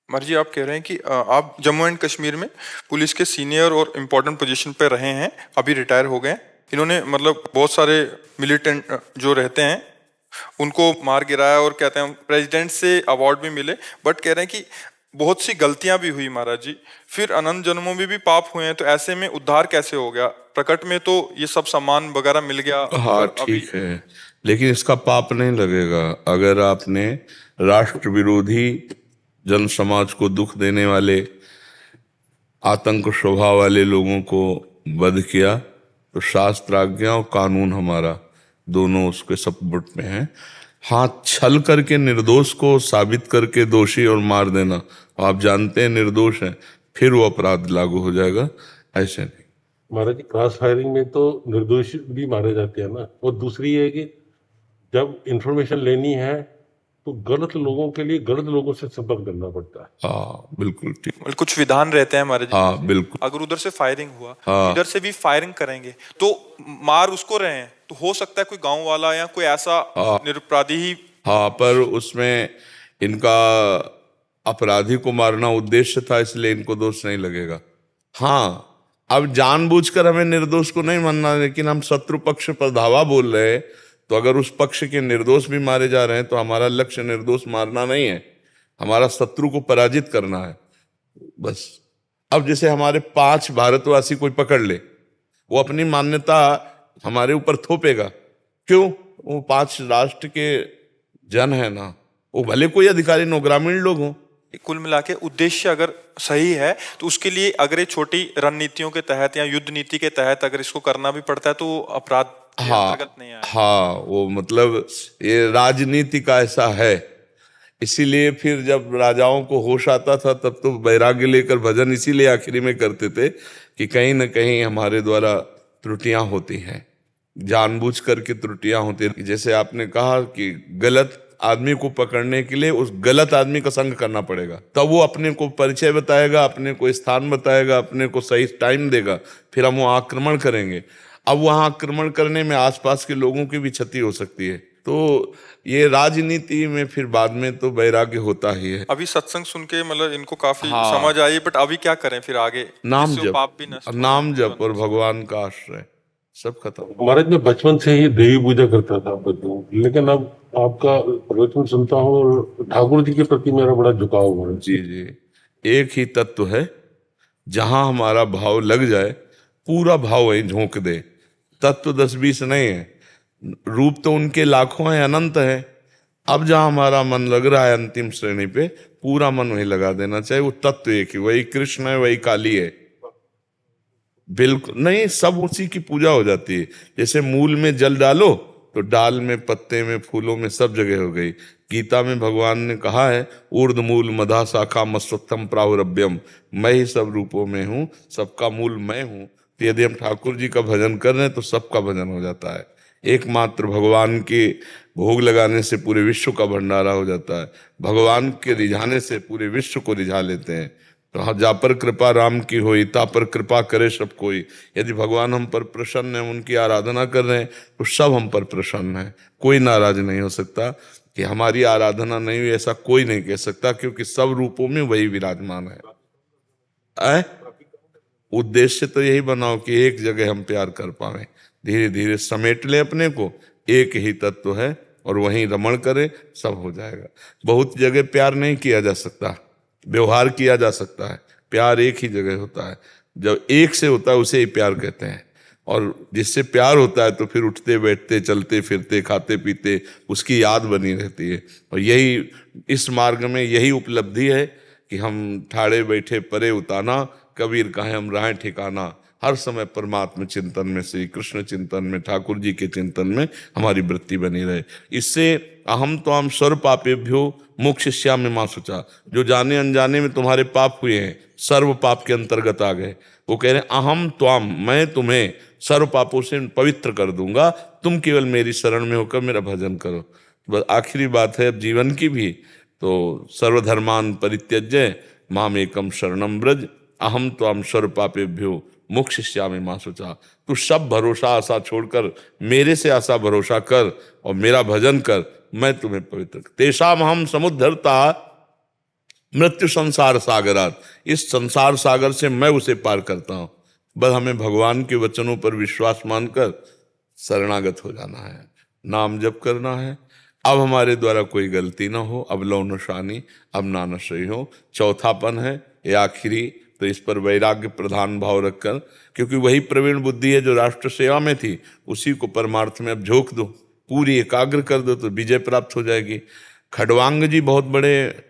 महाराज जी आप कह रहे हैं कि आप जम्मू एंड कश्मीर में पुलिस के सीनियर और इम्पोर्टेंट पोजीशन पे रहे हैं, अभी रिटायर हो गए। इन्होंने मतलब बहुत सारे मिलिटेंट जो रहते हैं उनको मार गिराया और कहते हैं प्रेसिडेंट से अवार्ड भी मिले, बट कह रहे हैं कि बहुत सी गलतियां भी हुई महाराज जी, फिर अनंत जन्मों में भी पाप हुए हैं, तो ऐसे में उद्धार कैसे हो गया? प्रकट में तो ये सब सामान वगैरह मिल गया। हाँ ठीक है, लेकिन इसका पाप नहीं लगेगा। अगर आपने राष्ट्र विरोधी, जन समाज को दुख देने वाले, आतंक स्वभाव वाले लोगों को वध किया, तो शास्त्र आज्ञा और कानून हमारा दोनों उसके सपोर्ट में है। हाँ, छल करके निर्दोष को साबित करके दोषी और मार देना, आप जानते हैं निर्दोष है, फिर वो अपराध लागू हो जाएगा, ऐसे नहीं। महाराज जी क्रॉस फायरिंग में तो निर्दोष भी मारे जाते हैं ना। और दूसरी है कि जब इंफॉर्मेशन लेनी है तो गलत लोगों के लिए गलत लोगों से संपर्क करना पड़ता है। हाँ बिल्कुल ठीक। मतलब कुछ विधान रहते हैं हमारे जी। हाँ बिल्कुल। अगर उधर से फायरिंग हुआ, हाँ। इधर से भी फायरिंग करेंगे तो मार उसको रहे हैं, तो हो सकता है कोई गांव वाला या कोई ऐसा निरपराधी ही। हाँ, पर उसमें इनका अपराधी को मारना उद्देश्य था, इसलिए इनको दोष नहीं लगेगा। हाँ, अब जानबूझकर हमें निर्दोष को नहीं मानना, लेकिन हम शत्रु पक्ष पर धावा बोल रहे हैं, तो अगर उस पक्ष के निर्दोष भी मारे जा रहे हैं तो हमारा लक्ष्य निर्दोष मारना नहीं है, हमारा शत्रु को पराजित करना है बस। अब जैसे हमारे 5 भारतवासी कोई पकड़ ले, वो अपनी मान्यता हमारे ऊपर थोपेगा, क्यों? वो 5 राष्ट्र के जन है ना, वो भले कोई अधिकारी न ग्रामीण लोग हों। कुल मिला के उद्देश्य अगर सही है तो उसके लिए अगर ये छोटी रणनीतियों के तहत या युद्ध नीति के तहत अगर इसको करना भी पड़ता है तो अपराध के अंतर्गत नहीं आएगा। हाँ, वो मतलब ये राजनीति का ऐसा है। इसीलिए फिर जब राजाओं को होश आता था तब तो वैराग्य लेकर भजन इसीलिए आखिरी में करते थे कि कहीं ना कहीं हमारे द्वारा त्रुटियां होती हैं, जानबूझ करके त्रुटियां होती हैं। जैसे आपने कहा कि गलत आदमी को पकड़ने के लिए उस गलत आदमी का संग करना पड़ेगा, तब वो अपने को परिचय बताएगा, अपने को स्थान बताएगा, अपने को सही टाइम देगा, फिर हम वो आक्रमण करेंगे। अब वहां आक्रमण करने में आसपास के लोगों की भी क्षति हो सकती है, तो ये राजनीति में फिर बाद में तो वैराग्य होता ही है। अभी सत्संग सुन के मतलब इनको काफी समझ आई, बट अभी क्या करें फिर आगे? नाम जिससे वो पाप भी नष्ट जप, हो नाम जाए। जप और भगवान का आश्रय, सब खत्म। महाराज मैं बचपन से ही देवी पूजा करता था बच्चों, लेकिन अब आपका प्रवचन सुनता हूँ और ठाकुर जी के प्रति मेरा बड़ा झुकाव है। जी जी, एक ही तत्व है, जहां हमारा भाव लग जाए पूरा भाव वहीं झोंक दे। तत्व 10-20 नहीं है, रूप तो उनके लाखों हैं, अनंत है, अब जहां हमारा मन लग रहा है अंतिम श्रेणी पे, पूरा मन वही लगा देना चाहिए। वो तत्व एक ही, वही कृष्ण है, वही काली है। बिल्कुल नहीं, सब उसी की पूजा हो जाती है। जैसे मूल में जल डालो तो डाल में, पत्ते में, फूलों में, सब जगह हो गई। गीता में भगवान ने कहा है, ऊर्ध्व मूल मधा शाखा मस्वत्थम प्राहुरभ्यम, मैं ही सब रूपों में हूं, सबका मूल मैं हूं। तो यदि हम ठाकुर जी का भजन कर रहे हैं तो सबका भजन हो जाता है। एकमात्र भगवान के भोग लगाने से पूरे विश्व का भंडारा हो जाता है। भगवान के रिझाने से पूरे विश्व को रिझा लेते हैं। तो हाँ, जा पर कृपा राम की होई, ता पर कृपा करे सब कोई। यदि भगवान हम पर प्रसन्न है, उनकी आराधना कर रहे हैं, तो सब हम पर प्रसन्न है। कोई नाराज नहीं हो सकता कि हमारी आराधना नहीं हुई, ऐसा कोई नहीं कह सकता, क्योंकि सब रूपों में वही विराजमान है। उद्देश्य तो यही बनाओ कि एक जगह हम प्यार कर पाए, धीरे धीरे समेट ले अपने को। एक ही तत्व है और वहीं रमण करे, सब हो जाएगा। बहुत जगह प्यार नहीं किया जा सकता, व्यवहार किया जा सकता है। प्यार एक ही जगह होता है। जब एक से होता है उसे ही प्यार कहते हैं। और जिससे प्यार होता है तो फिर उठते बैठते, चलते फिरते, खाते पीते उसकी याद बनी रहती है। और यही इस मार्ग में यही उपलब्धि है कि हम ठाड़े बैठे परे उताना, कबीर कहे हम राहें ठिकाना। हर समय परमात्मा चिंतन में, श्री कृष्ण चिंतन में, ठाकुर जी के चिंतन में हमारी वृत्ति बनी रहे। इससे अहम तो हम सर्व पापेभ्यो मोक्षयिष्यामि मां शुचा, जो जाने अनजाने में तुम्हारे पाप हुए हैं सर्व पाप के अंतर्गत आ गए। वो कह रहे हैं अहम त्वाम, मैं तुम्हें सर्व पापों से पवित्र कर दूंगा, तुम केवल मेरी शरण में होकर मेरा भजन करो। बस आखिरी बात है अब जीवन की भी, तो सर्वधर्मान परित्यज्य माम एकम शरणम ब्रज, अहम त्वाम सर्व पापेभ्यो मोक्षयिष्यामि मां शुचा। तू सब भरोसा आशा छोड़कर मेरे से आशा भरोसा कर और मेरा भजन कर, मैं तुम्हें पवित्र। तेषाम हम समुद्धरता मृत्यु संसार सागरात, इस संसार सागर से मैं उसे पार करता हूं। बस हमें भगवान के वचनों पर विश्वास मानकर शरणागत हो जाना है, नाम जप करना है। अब हमारे द्वारा कोई गलती ना हो, अब लौ नशानी, अब ना नशे हो। चौथापन है ये आखिरी, तो इस पर वैराग्य प्रधान भाव रखकर, क्योंकि वही प्रवीण बुद्धि है जो राष्ट्र सेवा में थी, उसी को परमार्थ में अब झोंक दो, पूरी एकाग्र कर दो, तो विजय प्राप्त हो जाएगी। खड़वांग जी बहुत बड़े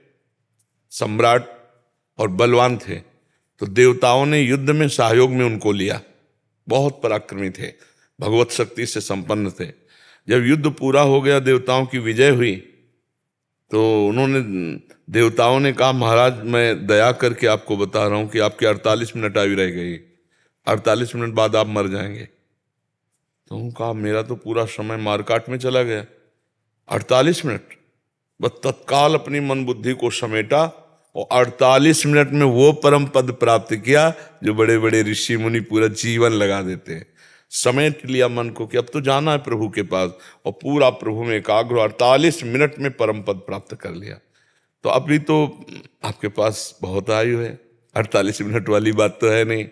सम्राट और बलवान थे, तो देवताओं ने युद्ध में सहयोग में उनको लिया। बहुत पराक्रमी थे, भगवत शक्ति से संपन्न थे। जब युद्ध पूरा हो गया, देवताओं की विजय हुई, तो उन्होंने, देवताओं ने कहा महाराज मैं दया करके आपको बता रहा हूं कि आपकी 48 मिनट आयु रह गई, 48 मिनट बाद आप मर जाएंगे। तो उन्होंने कहा मेरा तो पूरा समय मारकाट में चला गया, 48 मिनट। बस तत्काल अपनी मन बुद्धि को समेटा और 48 मिनट में वो परम पद प्राप्त किया जो बड़े बड़े ऋषि मुनि पूरा जीवन लगा देते हैं। समेट लिया मन को कि अब तो जाना है प्रभु के पास, और पूरा प्रभु में एकाग्र 48 मिनट में परम पद प्राप्त कर लिया। तो अभी तो आपके पास बहुत आयु है, 48 मिनट वाली बात तो है नहीं,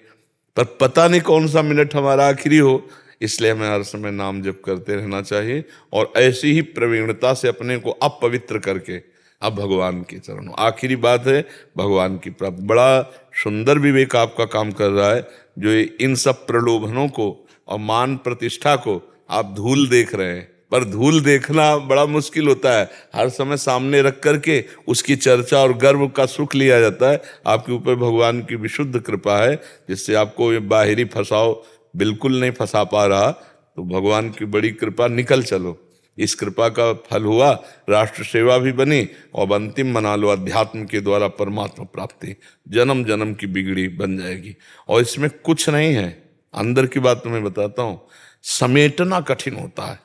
पर पता नहीं कौन सा मिनट हमारा आखिरी हो, इसलिए हमें हर समय नाम जप करते रहना चाहिए। और ऐसी ही प्रवीणता से अपने को अपवित्र करके अब भगवान के चरणों, आखिरी बात है भगवान की प्राप्ति। बड़ा सुंदर विवेक आपका काम कर रहा है, जो इन सब प्रलोभनों को और मान प्रतिष्ठा को आप धूल देख रहे हैं। पर धूल देखना बड़ा मुश्किल होता है, हर समय सामने रख करके उसकी चर्चा और गर्व का सुख लिया जाता है। आपके ऊपर भगवान की विशुद्ध कृपा है, जिससे आपको ये बाहरी फंसाव बिल्कुल नहीं फंसा पा रहा। तो भगवान की बड़ी कृपा, निकल चलो। इस कृपा का फल हुआ, राष्ट्र सेवा भी बनी, और अंतिम मना लो अध्यात्म के द्वारा परमात्मा प्राप्ति, जन्म जन्म की बिगड़ी बन जाएगी। और इसमें कुछ नहीं है, अंदर की बात तुम्हें बताता हूं, समेटना कठिन होता है।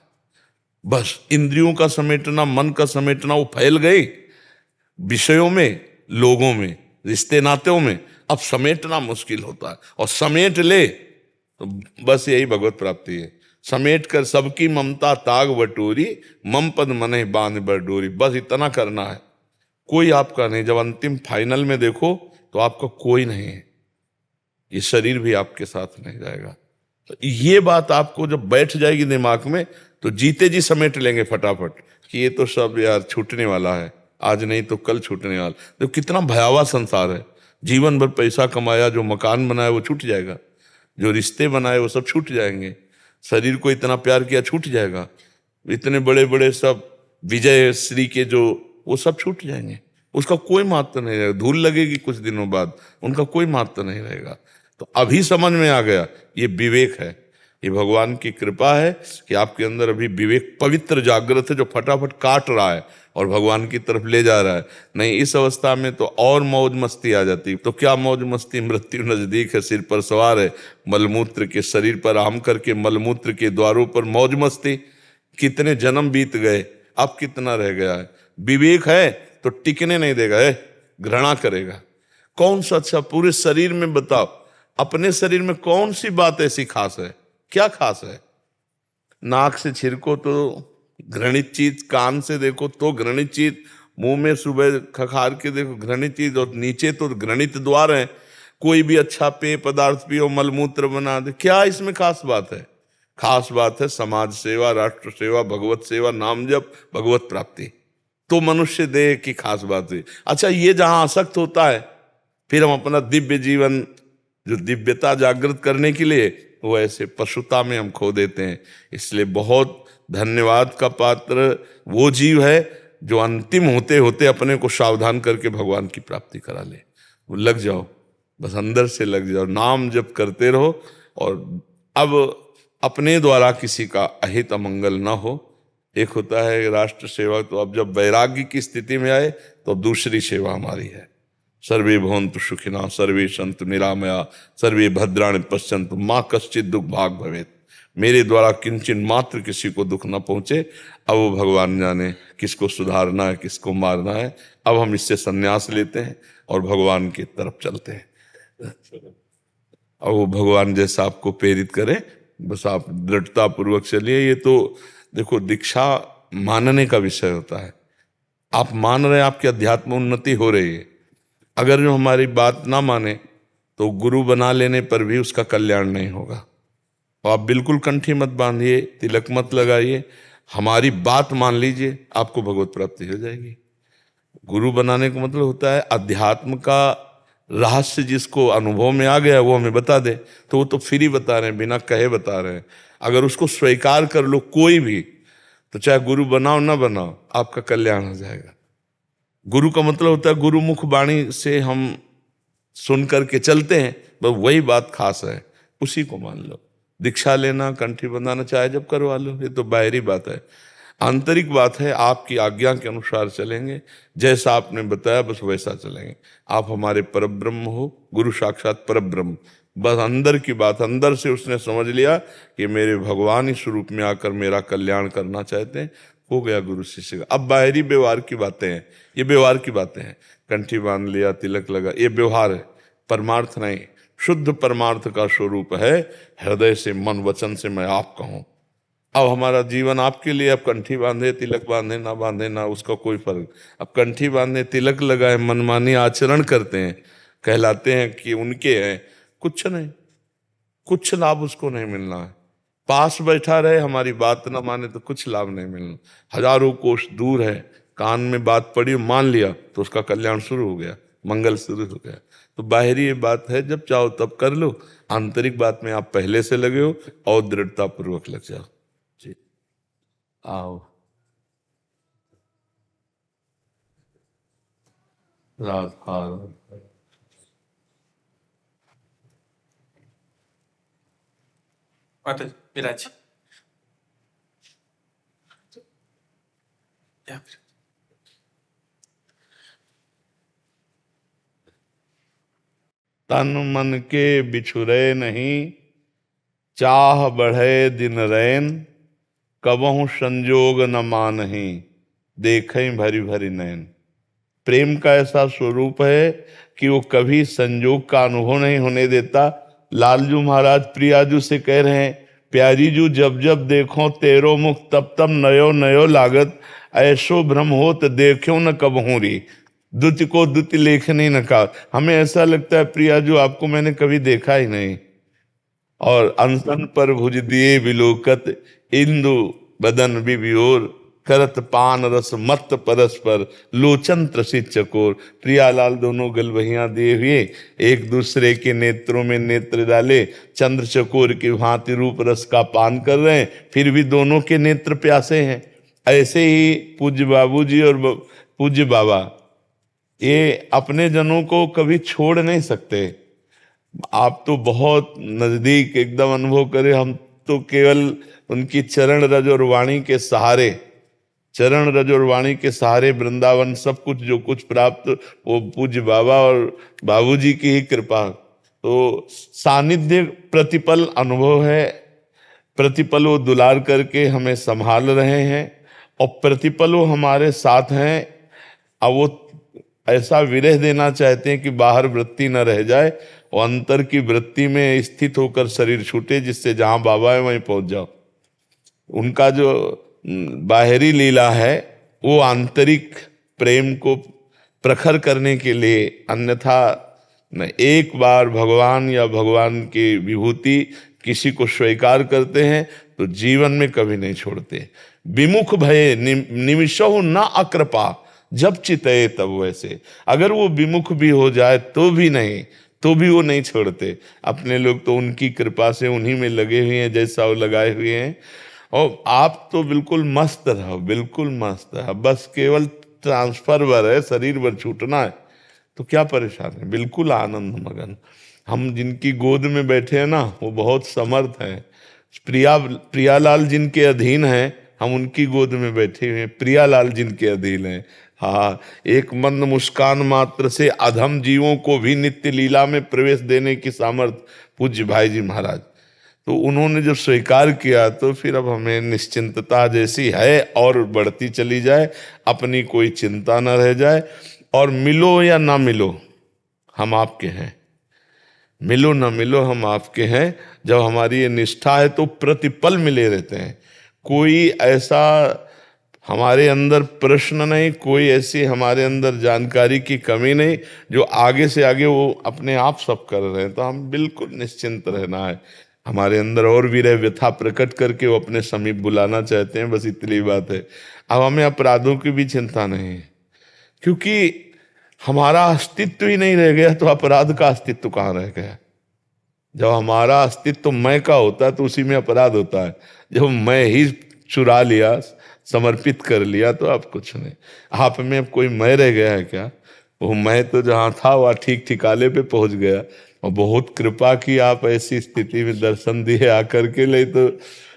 बस इंद्रियों का समेटना, मन का समेटना, वो फैल गई विषयों में, लोगों में, रिश्ते नातों में। अब समेटना मुश्किल होता है, और समेट ले तो बस यही भगवत प्राप्ति है। समेट कर सबकी ममता ताग बटोरी, मम पद मने बांध बर डोरी। बस इतना करना है, कोई आपका नहीं। जब अंतिम फाइनल में देखो तो आपका कोई नहीं है, ये शरीर भी आपके साथ नहीं जाएगा। तो ये बात आपको जब बैठ जाएगी दिमाग में, तो जीते जी समेट लेंगे फटाफट कि ये तो सब यार छूटने वाला है, आज नहीं तो कल छूटने वाला। तो कितना भयावह संसार है, जीवन भर पैसा कमाया, जो मकान बनाया वो छूट जाएगा, जो रिश्ते बनाए वो सब छूट जाएंगे, शरीर को इतना प्यार किया छूट जाएगा, इतने बड़े बड़े सब विजय श्री के जो, वो सब छूट जाएंगे, उसका कोई महत्व नहीं रहेगा। धूल लगेगी कुछ दिनों बाद, उनका कोई महत्व नहीं रहेगा। तो अभी समझ में आ गया, ये विवेक है, ये भगवान की कृपा है कि आपके अंदर अभी विवेक पवित्र जागृत है, जो फटाफट काट रहा है और भगवान की तरफ ले जा रहा है। नहीं, इस अवस्था में तो और मौज मस्ती आ जाती। तो क्या मौज मस्ती, मृत्यु नजदीक है, सिर पर सवार है, मलमूत्र के शरीर पर आम करके मलमूत्र के द्वारों पर मौज मस्ती। कितने जन्म बीत गए, अब कितना रह गया है। विवेक है तो टिकने नहीं देगा, है घृणा करेगा। कौन सा अच्छा, पूरे शरीर में बताओ, अपने शरीर में कौन सी बात ऐसी खास है, क्या खास है? नाक से छिड़को तो घृणित चीज, कान से देखो तो घृणित चीज, मुंह में सुबह खखार के देखो घृणित चीज, और नीचे तो घृणित द्वार है। कोई भी अच्छा पेय पदार्थ पियो, मलमूत्र बना दे, क्या इसमें खास बात है? खास बात है समाज सेवा, राष्ट्र सेवा, भगवत सेवा, नाम जप, भगवत प्राप्ति। तो मनुष्य देह की खास बात है। अच्छा, ये जहां आसक्त होता है, फिर हम अपना दिव्य जीवन, जो दिव्यता जागृत करने के लिए, वो ऐसे पशुता में हम खो देते हैं। इसलिए बहुत धन्यवाद का पात्र वो जीव है जो अंतिम होते होते अपने को सावधान करके भगवान की प्राप्ति करा ले। वो लग जाओ, बस अंदर से लग जाओ, नाम जप करते रहो। और अब अपने द्वारा किसी का अहित अमंगल ना हो। एक होता है राष्ट्र सेवा, तो अब जब वैराग्य की स्थिति में आए तो अब दूसरी सेवा हमारी है। सर्वे भवन्तु सुखिनः, सर्वे सन्तु निरामया, सर्वे भद्राणि पश्यन्तु, माँ कश्चित् दुख भाग भवेत्। मेरे द्वारा किंचन मात्र किसी को दुख न पहुंचे। अब वो भगवान जाने किसको सुधारना है, किसको मारना है। अब हम इससे संन्यास लेते हैं और भगवान की तरफ चलते हैं। अब वो भगवान जैसा आपको प्रेरित करे, बस आप दृढ़ता पूर्वक चलिए। ये तो देखो, दीक्षा मानने का विषय होता है। आप मान रहे हैं, आपकी अध्यात्म उन्नति हो रही है। अगर जो हमारी बात ना माने तो गुरु बना लेने पर भी उसका कल्याण नहीं होगा। तो आप बिल्कुल कंठी मत बांधिए, तिलक मत लगाइए, हमारी बात मान लीजिए, आपको भगवत प्राप्ति हो जाएगी। गुरु बनाने का मतलब होता है अध्यात्म का रहस्य जिसको अनुभव में आ गया वो हमें बता दे। तो वो तो फ्री बता रहे हैं, बिना कहे बता रहे हैं। अगर उसको स्वीकार कर लो कोई भी, तो चाहे गुरु बनाओ ना बनाओ, आपका कल्याण हो जाएगा। गुरु का मतलब होता है गुरुमुख वाणी से हम सुन करके चलते हैं, बस वही बात खास है, उसी को मान लो। दीक्षा लेना, कंठी बंधाना चाहे जब करवा लो, ये तो बाहरी बात है। आंतरिक बात है, आपकी आज्ञा के अनुसार चलेंगे, जैसा आपने बताया बस वैसा चलेंगे। आप हमारे परब्रह्म हो, गुरु साक्षात परब्रह्म। बस अंदर की बात, अंदर से उसने समझ लिया कि मेरे भगवान इस रूप में आकर मेरा कल्याण करना चाहते हैं, हो गया गुरु शिष्य का। अब बाहरी व्यवहार की बातें हैं, ये व्यवहार की बातें हैं। कंठी बांध लिया, तिलक लगा, ये व्यवहार है, परमार्थ नहीं। शुद्ध परमार्थ का स्वरूप है हृदय से, मन वचन से मैं आप कहूं। अब हमारा जीवन आपके लिए, अब कंठी बांधे, तिलक बांधे ना बांधे ना, उसका कोई फर्क। अब कंठी बांधे, तिलक लगाए, मनमानी आचरण करते हैं, कहलाते हैं कि उनके हैं, कुछ नहीं, कुछ लाभ उसको नहीं मिलना है। पास बैठा रहे, हमारी बात ना माने तो कुछ लाभ नहीं मिलना। हजारों कोस दूर है, कान में बात पड़ी, मान लिया तो उसका कल्याण शुरू हो गया, मंगल शुरू हो गया। तो बाहरी ये बात है, जब चाहो तब कर लो। आंतरिक बात में आप पहले से लगे हो और दृढ़ता पूर्वक लग जाओ। जी आओ, राधा माता जी, विराज यहाँ पे। तन मन के बिछुरे नहीं, चाह बढ़े दिन रैन, कबहु संजोग न मानहि, देखें भरी भरी नैन। प्रेम का ऐसा स्वरूप है कि वो कभी संजोग का अनुभव नहीं होने देता। लालजू महाराज प्रियाजू से कह रहे हैं, प्यारी जू जब जब देखो तेरो मुख, तब तब नयो नयो लागत, ऐसो भ्रम हो तो देखो न कबहू री, दुति को दुति लेखनी न का। हमें ऐसा लगता है प्रियाजू आपको मैंने कभी देखा ही नहीं। और अनसन पर भुज दिए विलोकत, इंदु बदन विभियोर, करत पान रस मत परस्पर, लोचन त्रसित चकोर। प्रियालाल दोनों गलवहियां दिए हुए एक दूसरे के नेत्रों में नेत्र डाले, चंद्र चकोर की भांति रूप रस का पान कर रहे हैं, फिर भी दोनों के नेत्र प्यासे हैं। ऐसे ही पूज्य बाबूजी और पूज्य बाबा ये अपने जनों को कभी छोड़ नहीं सकते। आप तो बहुत नजदीक एकदम अनुभव करें, हम तो केवल उनकी चरण रज और वाणी के सहारे, चरण रज और वाणी के सहारे वृंदावन सब कुछ जो कुछ प्राप्त वो पूज्य बाबा और बाबूजी की ही कृपा। तो सानिध्य प्रतिपल अनुभव है, प्रतिपल वो दुलार करके हमें संभाल रहे हैं और प्रतिपल वो हमारे साथ हैं। अब वो ऐसा विरह देना चाहते हैं कि बाहर वृत्ति न रह जाए और अंतर की वृत्ति में स्थित होकर शरीर छूटे, जिससे जहां बाबा है वहीं पहुंच जाओ। उनका जो बाहरी लीला है वो आंतरिक प्रेम को प्रखर करने के लिए, अन्यथा न एक बार भगवान या भगवान की विभूति किसी को स्वीकार करते हैं तो जीवन में कभी नहीं छोड़ते। विमुख भये निमिषहु न अकृपा, जब चितए तब वैसे। अगर वो विमुख भी हो जाए तो भी नहीं, तो भी वो नहीं छोड़ते। अपने लोग तो उनकी कृपा से उन्हीं में लगे हुए हैं जैसा वो लगाए हुए हैं। और आप तो बिल्कुल मस्त रहो, बिल्कुल मस्त है, बस केवल ट्रांसफर वर है, शरीर भर छूटना है तो क्या परेशान है, बिल्कुल आनंद मगन। हम जिनकी गोद में बैठे हैं ना वो बहुत समर्थ हैं। प्रियालाल जिनके अधीन हैं हम उनकी गोद में बैठे हुए हैं, प्रियालाल जिनके अधीन हैं। हाँ, एक मंद मुस्कान मात्र से अधम जीवों को भी नित्य लीला में प्रवेश देने की सामर्थ्य पूज्य भाई जी महाराज। तो उन्होंने जब स्वीकार किया तो फिर अब हमें निश्चिंतता जैसी है और बढ़ती चली जाए, अपनी कोई चिंता न रह जाए। और मिलो या ना मिलो हम आपके हैं, मिलो ना मिलो हम आपके हैं। जब हमारी ये निष्ठा है तो प्रतिपल मिले रहते हैं। कोई ऐसा हमारे अंदर प्रश्न नहीं, कोई ऐसी हमारे अंदर जानकारी की कमी नहीं, जो आगे से आगे वो अपने आप सब कर रहे हैं। तो हम बिल्कुल निश्चिंत रहना है। हमारे अंदर और विरह व्यथा प्रकट करके वो अपने समीप बुलाना चाहते हैं, बस इतनी बात है। अब हमें अपराधों की भी चिंता नहीं है, क्योंकि हमारा अस्तित्व ही नहीं रह गया तो अपराध का अस्तित्व कहाँ रह गया। जब हमारा अस्तित्व मैं का होता है तो उसी में अपराध होता है। जब मैं ही चुरा लिया, समर्पित कर लिया, तो अब कुछ नहीं। आप में अब कोई मैं रह गया है क्या? वो मैं तो जहाँ था वह ठीक ठिकाने पे पहुंच गया। और बहुत कृपा की, आप ऐसी स्थिति में दर्शन दिए आकर के। ले तो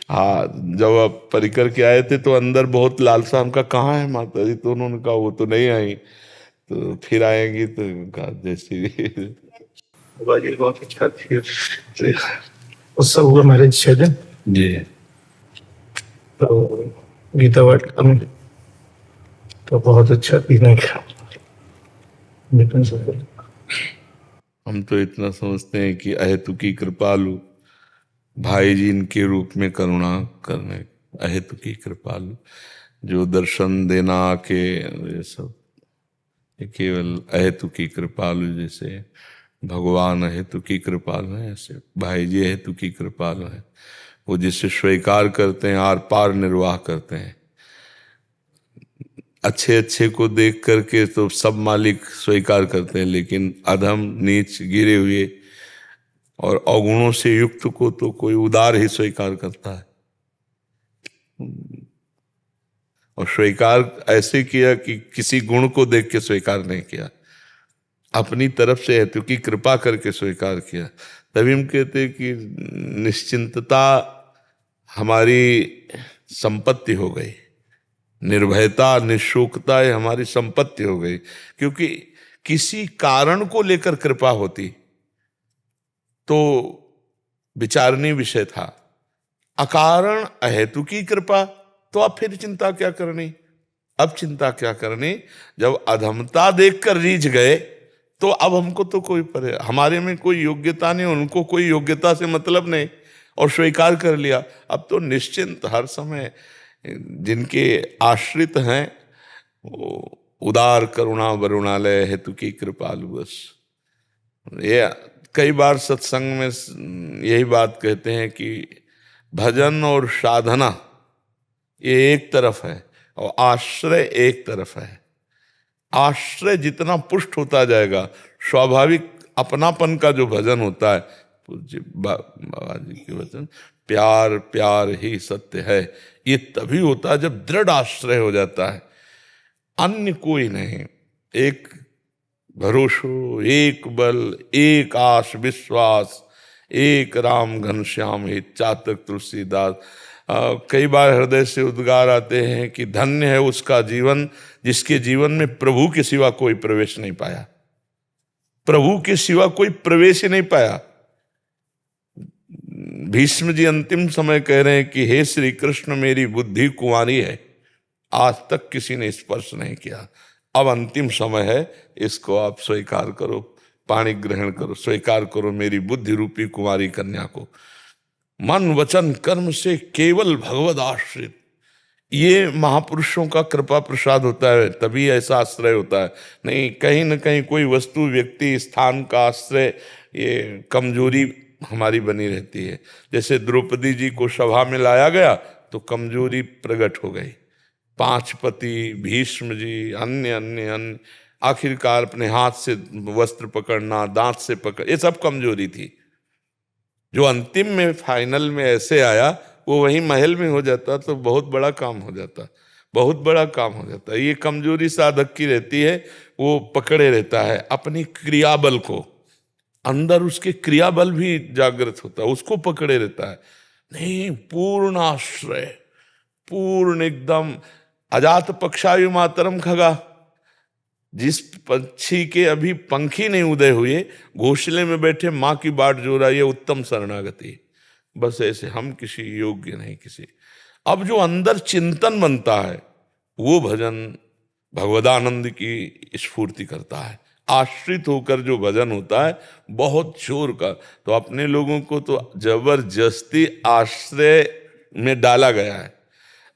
हाँ, जब आप परिकर के आए थे तो अंदर बहुत लालसा, हमका कहाँ है माता जी, तो उन्होंने कहा वो तो नहीं आई, तो फिर आएंगी। तो कहा जैसी बहुत अच्छा थी। उस सब हुआ मैरिज 6 दिन जी। तो गीता वाटिका में तो बहुत अच्छा पीने का। हम तो इतना समझते हैं कि अहेतुकी कृपालु भाई जी इनके रूप में करुणा करने, अहेतुकी कृपालु जो दर्शन देना आके, ये सब केवल अहेतुकी कृपालु। जैसे भगवान अहेतुकी कृपालु है, ऐसे भाई जी अहेतुकी कृपालु है। वो जिसे स्वीकार करते हैं आर पार निर्वाह करते हैं। अच्छे अच्छे को देख करके तो सब मालिक स्वीकार करते हैं, लेकिन अधम नीच गिरे हुए और अवगुणों से युक्त को तो कोई उदार ही स्वीकार करता है। और स्वीकार ऐसे किया कि किसी गुण को देख के स्वीकार नहीं किया, अपनी तरफ से हेतु की कृपा करके स्वीकार किया। तभी हम कहते कि निश्चिंतता हमारी संपत्ति हो गई, निर्भयता निशोकता हमारी संपत्ति हो गई। क्योंकि किसी कारण को लेकर कृपा होती तो विचारणीय विषय था। अकारण अहेतुकी कृपा तो अब फिर चिंता क्या करनी। अब चिंता क्या करनी, जब अधमता देखकर रीझ गए तो अब हमको तो कोई हमारे में कोई योग्यता नहीं, उनको कोई योग्यता से मतलब नहीं, और स्वीकार कर लिया। अब तो निश्चिंत हर समय जिनके आश्रित हैं वो उदार करुणा वरुणालय हेतु की कृपालु। बस ये कई बार सत्संग में यही बात कहते हैं कि भजन और साधना ये एक तरफ है और आश्रय एक तरफ है। आश्रय जितना पुष्ट होता जाएगा, स्वाभाविक अपनापन का जो भजन होता है पूज्य बाबा जी के वचन, प्यार प्यार ही सत्य है। ये तभी होता है जब दृढ़ आश्रय हो जाता है, अन्य कोई नहीं। एक भरोसो, एक बल, एक आस विश्वास, एक राम घनश्याम ही चातक तुलसीदास। कई बार हृदय से उद्गार आते हैं कि धन्य है उसका जीवन जिसके जीवन में प्रभु के सिवा कोई प्रवेश नहीं पाया, प्रभु के सिवा कोई प्रवेश ही नहीं पाया। भीष्म जी अंतिम समय कह रहे हैं कि हे श्री कृष्ण, मेरी बुद्धि कुंवारी है, आज तक किसी ने स्पर्श नहीं किया, अब अंतिम समय है, इसको आप स्वीकार करो, पाणी ग्रहण करो, स्वीकार करो मेरी बुद्धि रूपी कुंवारी कन्या को। मन वचन कर्म से केवल भगवद आश्रित, ये महापुरुषों का कृपा प्रसाद होता है, तभी ऐसा आश्रय होता है। नहीं कहीं न कहीं कोई वस्तु, व्यक्ति, स्थान का आश्रय, ये कमजोरी हमारी बनी रहती है। जैसे द्रौपदी जी को सभा में लाया गया तो कमजोरी प्रकट हो गई, पांच पति, भीष्म जी, अन्य अन्य अन्य, आखिरकार अपने हाथ से वस्त्र पकड़ना, दांत से पकड़, ये सब कमजोरी थी। जो अंतिम में फाइनल में ऐसे आया वो वहीं महल में हो जाता तो बहुत बड़ा काम हो जाता, बहुत बड़ा काम हो जाता। ये कमजोरी साधक की रहती है, वो पकड़े रहता है अपनी क्रियाबल को, अंदर उसके क्रियाबल भी जागृत होता है, उसको पकड़े रहता है। नहीं, पूर्ण आश्रय, पूर्ण एकदम। अजात पक्षायु मातरम खगा, जिस पक्षी के अभी पंखी नहीं उदय हुए, घोंसले में बैठे माँ की बाट जो रहा, ये उत्तम शरणागति। बस ऐसे हम किसी योग्य नहीं किसी। अब जो अंदर चिंतन बनता है वो भजन भगवदानंद की स्फूर्ति करता है। आश्रित होकर जो भजन होता है बहुत जोर का, तो अपने लोगों को तो जबरदस्ती आश्रय में डाला गया है।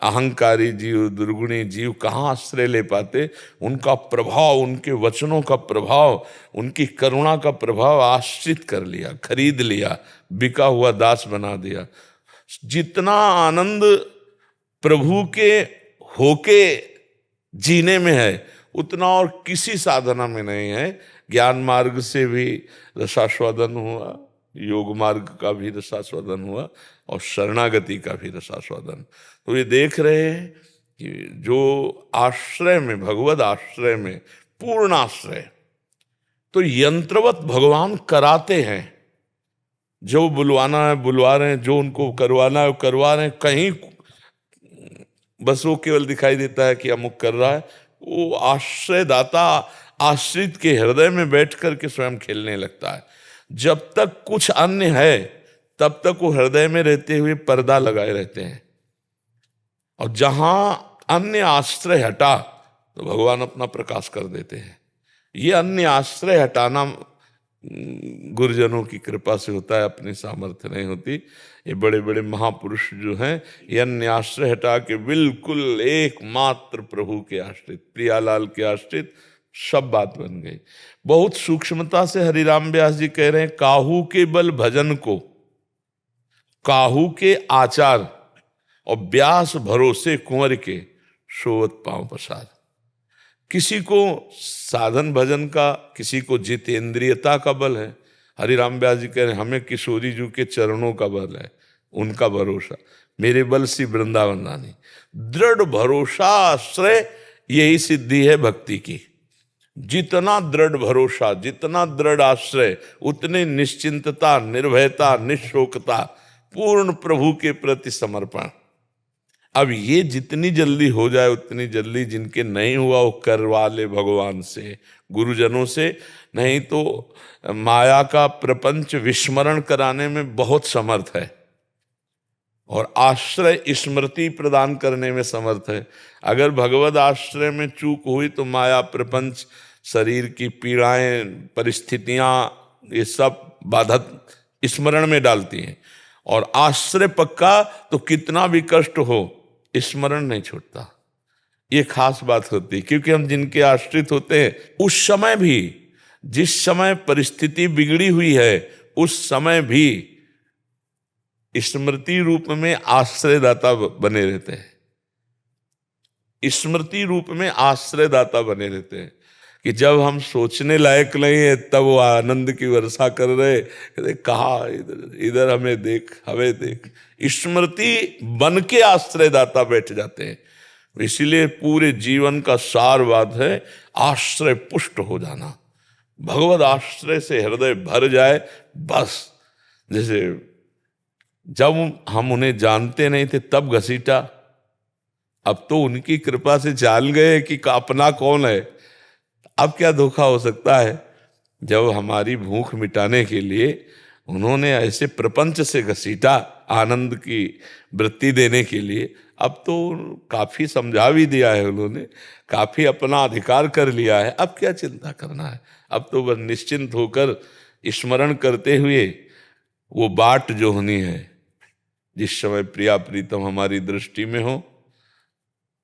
अहंकारी जीव, दुर्गुणी जीव कहाँ आश्रय ले पाते। उनका प्रभाव, उनके वचनों का प्रभाव, उनकी करुणा का प्रभाव आश्रित कर लिया, खरीद लिया, बिका हुआ दास बना दिया। जितना आनंद प्रभु के होके जीने में है उतना और किसी साधना में नहीं है। ज्ञान मार्ग से भी रसास्वादन हुआ, योग मार्ग का भी रसास्वादन हुआ और शरणागति का भी रसास्वादन। तो ये देख रहे हैं कि जो आश्रय में, भगवद आश्रय में पूर्ण आश्रय, तो यंत्रवत भगवान कराते हैं। जो बुलवाना है बुलवा रहे हैं, जो उनको करवाना है वो करवा रहे हैं। कहीं बस वो केवल दिखाई देता है कि अमुक कर रहा है, वो आश्रयदाता आश्रित के हृदय में बैठ कर के स्वयं खेलने लगता है। जब तक कुछ अन्य है तब तक वो हृदय में रहते हुए पर्दा लगाए रहते हैं, और जहां अन्य आश्रय हटा तो भगवान अपना प्रकाश कर देते हैं। ये अन्य आश्रय हटाना गुरुजनों की कृपा से होता है, अपनी सामर्थ्य नहीं होती। ये बड़े बड़े महापुरुष जो हैं ये अन्य आश्रय हटा के बिल्कुल एकमात्र प्रभु के आश्रित, प्रियालाल के आश्रित, सब बात बन गई। बहुत सूक्ष्मता से हरिराम व्यास जी कह रहे हैं, काहू के बल भजन को, काहू के आचार और व्यास भरोसे कुंवर के, सोवत पांव पसार। किसी को साधन भजन का, किसी को जितेंद्रियता का बल है। हरिराम व्यास जी कह रहे हैं हमें किशोरी जी के चरणों का बल है, उनका भरोसा। मेरे बल सी वृंदावन रानी। दृढ़ भरोसा, आश्रय, यही सिद्धि है भक्ति की। जितना दृढ़ भरोसा, जितना दृढ़ आश्रय, उतनी निश्चिंतता, निर्भयता, निशोकता, पूर्ण प्रभु के प्रति समर्पण। अब ये जितनी जल्दी हो जाए उतनी जल्दी, जिनके नहीं हुआ वो करवा ले भगवान से, गुरुजनों से। नहीं तो माया का प्रपंच विस्मरण कराने में बहुत समर्थ है और आश्रय स्मृति प्रदान करने में समर्थ है। अगर भगवद आश्रय में चूक हुई तो माया प्रपंच, शरीर की पीड़ाएं, परिस्थितियां, ये सब बाधक स्मरण में डालती हैं। और आश्रय पक्का तो कितना भी कष्ट हो स्मरण नहीं छूटता। ये खास बात होती है, क्योंकि हम जिनके आश्रित होते हैं उस समय भी, जिस समय परिस्थिति बिगड़ी हुई है उस समय भी स्मृति रूप में आश्रयदाता बने रहते हैं। स्मृति रूप में आश्रयदाता बने रहते हैं कि जब हम सोचने लायक नहीं है तब वो आनंद की वर्षा कर रहे, कहते कहा इधर इधर हमें देख, हमें देख। स्मृति बन के आश्रयदाता बैठ जाते हैं। इसीलिए पूरे जीवन का सार बात है आश्रय पुष्ट हो जाना। भगवत आश्रय से हृदय भर जाए बस। जैसे जब हम उन्हें जानते नहीं थे तब घसीटा, अब तो उनकी कृपा से जान गए कि अपना कौन है। अब क्या धोखा हो सकता है जब हमारी भूख मिटाने के लिए उन्होंने ऐसे प्रपंच से घसीटा आनंद की वृत्ति देने के लिए। अब तो काफी समझा भी दिया है उन्होंने, काफी अपना अधिकार कर लिया है। अब क्या चिंता करना है, अब तो बस निश्चिंत होकर स्मरण करते हुए वो बाट जो होनी है, जिस समय प्रिया प्रीतम हमारी दृष्टि में हो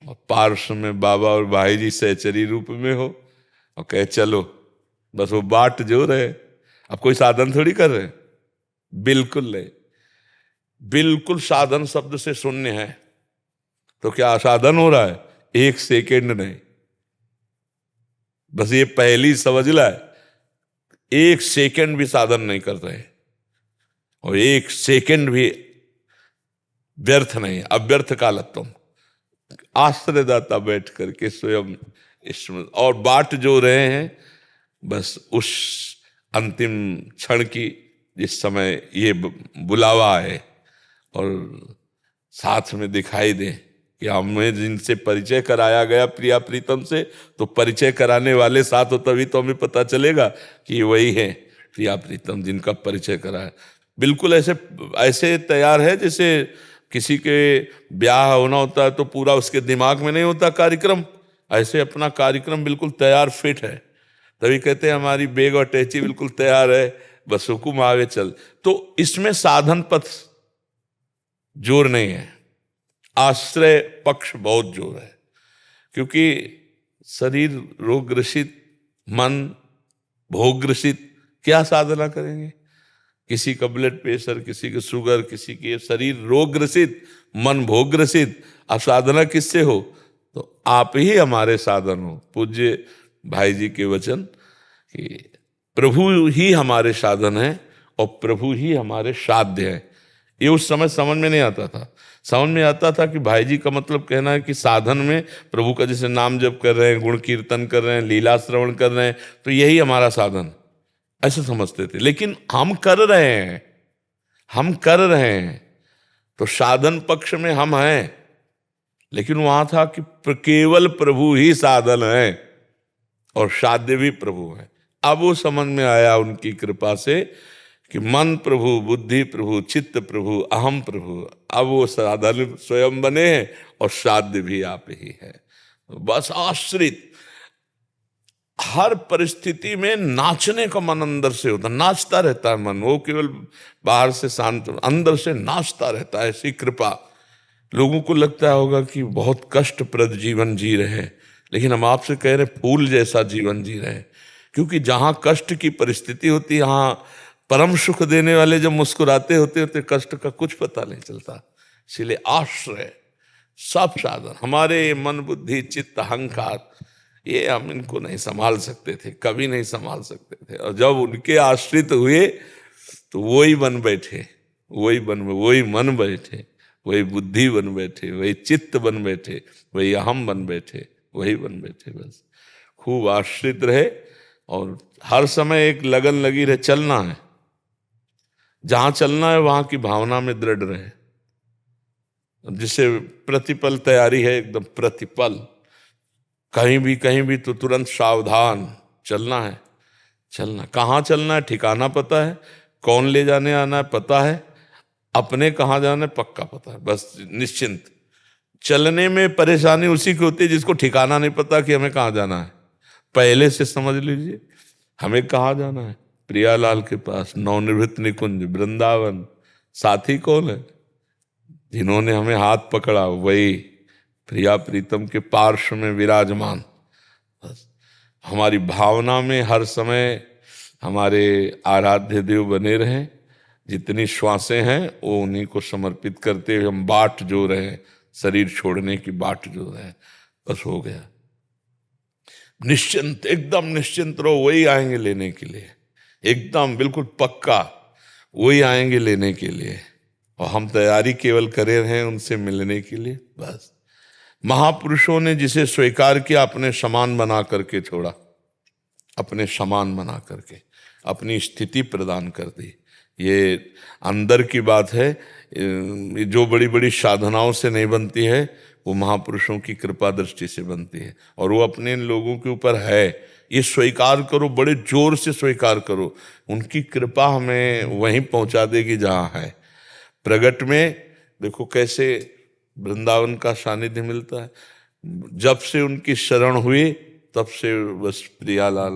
और पार्श्व में बाबा और भाई जी सहचरी रूप में हो और कहे चलो, बस वो बाट जो रहे। अब कोई साधन थोड़ी कर रहे, बिल्कुल नहीं, बिल्कुल साधन शब्द से शून्य है। तो क्या साधन हो रहा है? एक सेकेंड नहीं, बस ये पहली समझ ला, एक सेकेंड भी साधन नहीं कर रहे और एक सेकेंड भी व्यर्थ नहीं, अव्यर्थ कालत्वम। आश्रयदाता बैठ करके स्वयं इसमें और बाट जो रहे हैं बस उस अंतिम क्षण की, जिस समय ये बुलावा आए और साथ में दिखाई दे कि हमें जिनसे परिचय कराया गया प्रिया प्रीतम से, तो परिचय कराने वाले साथ हो तभी तो हमें पता चलेगा कि ये वही है प्रिया प्रीतम जिनका परिचय कराया। बिल्कुल ऐसे ऐसे तैयार है जैसे किसी के ब्याह होना होता है तो पूरा उसके दिमाग में नहीं होता कार्यक्रम, ऐसे अपना कार्यक्रम बिल्कुल तैयार फिट है। तभी कहते हैं हमारी बेग और टैची बिल्कुल तैयार है, बस हुकुम आगे चल। तो इसमें साधन पथ जोर नहीं है, आश्रय पक्ष बहुत जोर है। क्योंकि शरीर रोग ग्रसित, मन भोग ग्रसित, क्या साधना करेंगे? किसी का ब्लड प्रेशर, किसी का शुगर, किसी के शरीर रोग ग्रसित, मन भोग ग्रसित। अब साधना किससे हो? तो आप ही हमारे साधन हो। पूज्य भाई जी के वचन कि प्रभु ही हमारे साधन है और प्रभु ही हमारे साध्य है। ये उस समय समझ में नहीं आता था। समझ में आता था कि भाई जी का मतलब कहना है कि साधन में प्रभु का जैसे नाम जप कर रहे हैं, गुण कीर्तन कर रहे हैं, लीला श्रवण कर रहे हैं, तो यही हमारा साधन, ऐसे समझते थे। लेकिन हम कर रहे हैं, हम कर रहे हैं तो साधन पक्ष में हम हैं, लेकिन वहां था कि केवल प्रभु ही साधन है और साध्य भी प्रभु है। अब वो समझ में आया उनकी कृपा से कि मन प्रभु, बुद्धि प्रभु, चित्त प्रभु, अहम प्रभु। अब वो साधन स्वयं बने हैं और साध्य भी आप ही है। बस आश्रित हर परिस्थिति में नाचने का मन अंदर से होता, नाचता रहता है मन। वो केवल बाहर से शांत, अंदर से नाचता रहता है। ऐसी कृपा। लोगों को लगता होगा कि बहुत कष्टप्रद जीवन जी रहे हैं, लेकिन हम आपसे कह रहे फूल जैसा जीवन जी रहे हैं। क्योंकि जहां कष्ट की परिस्थिति होती है, वहां परम सुख देने वाले जब मुस्कुराते होते होते कष्ट का कुछ पता नहीं चलता। इसलिए आश्रय सब साधन, हमारे मन बुद्धि चित्त अहंकार, ये हम इनको नहीं संभाल सकते थे, कभी नहीं संभाल सकते थे। और जब उनके आश्रित हुए तो वही बन बैठे, वही मन बैठे, वही बुद्धि बन बैठे, वही चित्त बन बैठे, वही अहम बन बैठे, वही बन बैठे। बस खूब आश्रित रहे और हर समय एक लगन लगी रहे, चलना है, जहां चलना है वहां की भावना में दृढ़ रहे। जिसे प्रतिपल तैयारी है, एकदम प्रतिपल, कहीं भी तो तुरंत सावधान चलना है। चलना कहाँ चलना है ठिकाना पता है, कौन ले जाने आना है पता है, अपने कहाँ जाना है पक्का पता है। बस निश्चिंत। चलने में परेशानी उसी की होती है जिसको ठिकाना नहीं पता कि हमें कहाँ जाना है। पहले से समझ लीजिए हमें कहाँ जाना है, प्रियालाल के पास, नवनिवृत्त निकुंज, वृंदावन। साथी कौन है? जिन्होंने हमें हाथ पकड़ा, वही प्रिया प्रीतम के पार्श्व में विराजमान। बस हमारी भावना में हर समय हमारे आराध्य देव बने रहें। जितनी श्वासें हैं वो उन्हीं को समर्पित करते हुए हम बाट जो रहे, शरीर छोड़ने की बाट जो रहे, बस हो गया। निश्चिंत, एकदम निश्चिंत रहो, वही आएंगे लेने के लिए, एकदम बिल्कुल पक्का वही आएंगे लेने के लिए, और हम तैयारी केवल करे रहे हैं उनसे मिलने के लिए बस। महापुरुषों ने जिसे स्वीकार किया अपने समान बना करके छोड़ा, अपने समान बना करके अपनी स्थिति प्रदान कर दी। ये अंदर की बात है, जो बड़ी बड़ी साधनाओं से नहीं बनती है, वो महापुरुषों की कृपा दृष्टि से बनती है, और वो अपने लोगों के ऊपर है, ये स्वीकार करो, बड़े जोर से स्वीकार करो, उनकी कृपा हमें वहीं पहुंचा देगी जहां है। प्रगट में देखो कैसे वृंदावन का सानिध्य मिलता है, जब से उनकी शरण हुई तब से बस प्रियालाल,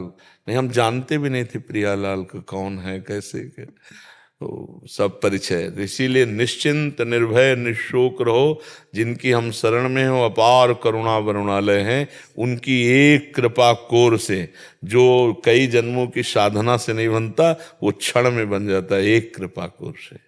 नहीं हम जानते भी नहीं थे प्रियालाल का कौन है कैसे के, तो सब परिचय। इसीलिए निश्चिंत निर्भय निशोक रहो, जिनकी हम शरण में हो, अपार करुणा वरुणालय हैं, उनकी एक कृपा कोर से, जो कई जन्मों की साधना से नहीं बनता वो क्षण में बन जाता है, एक कृपा कोर से।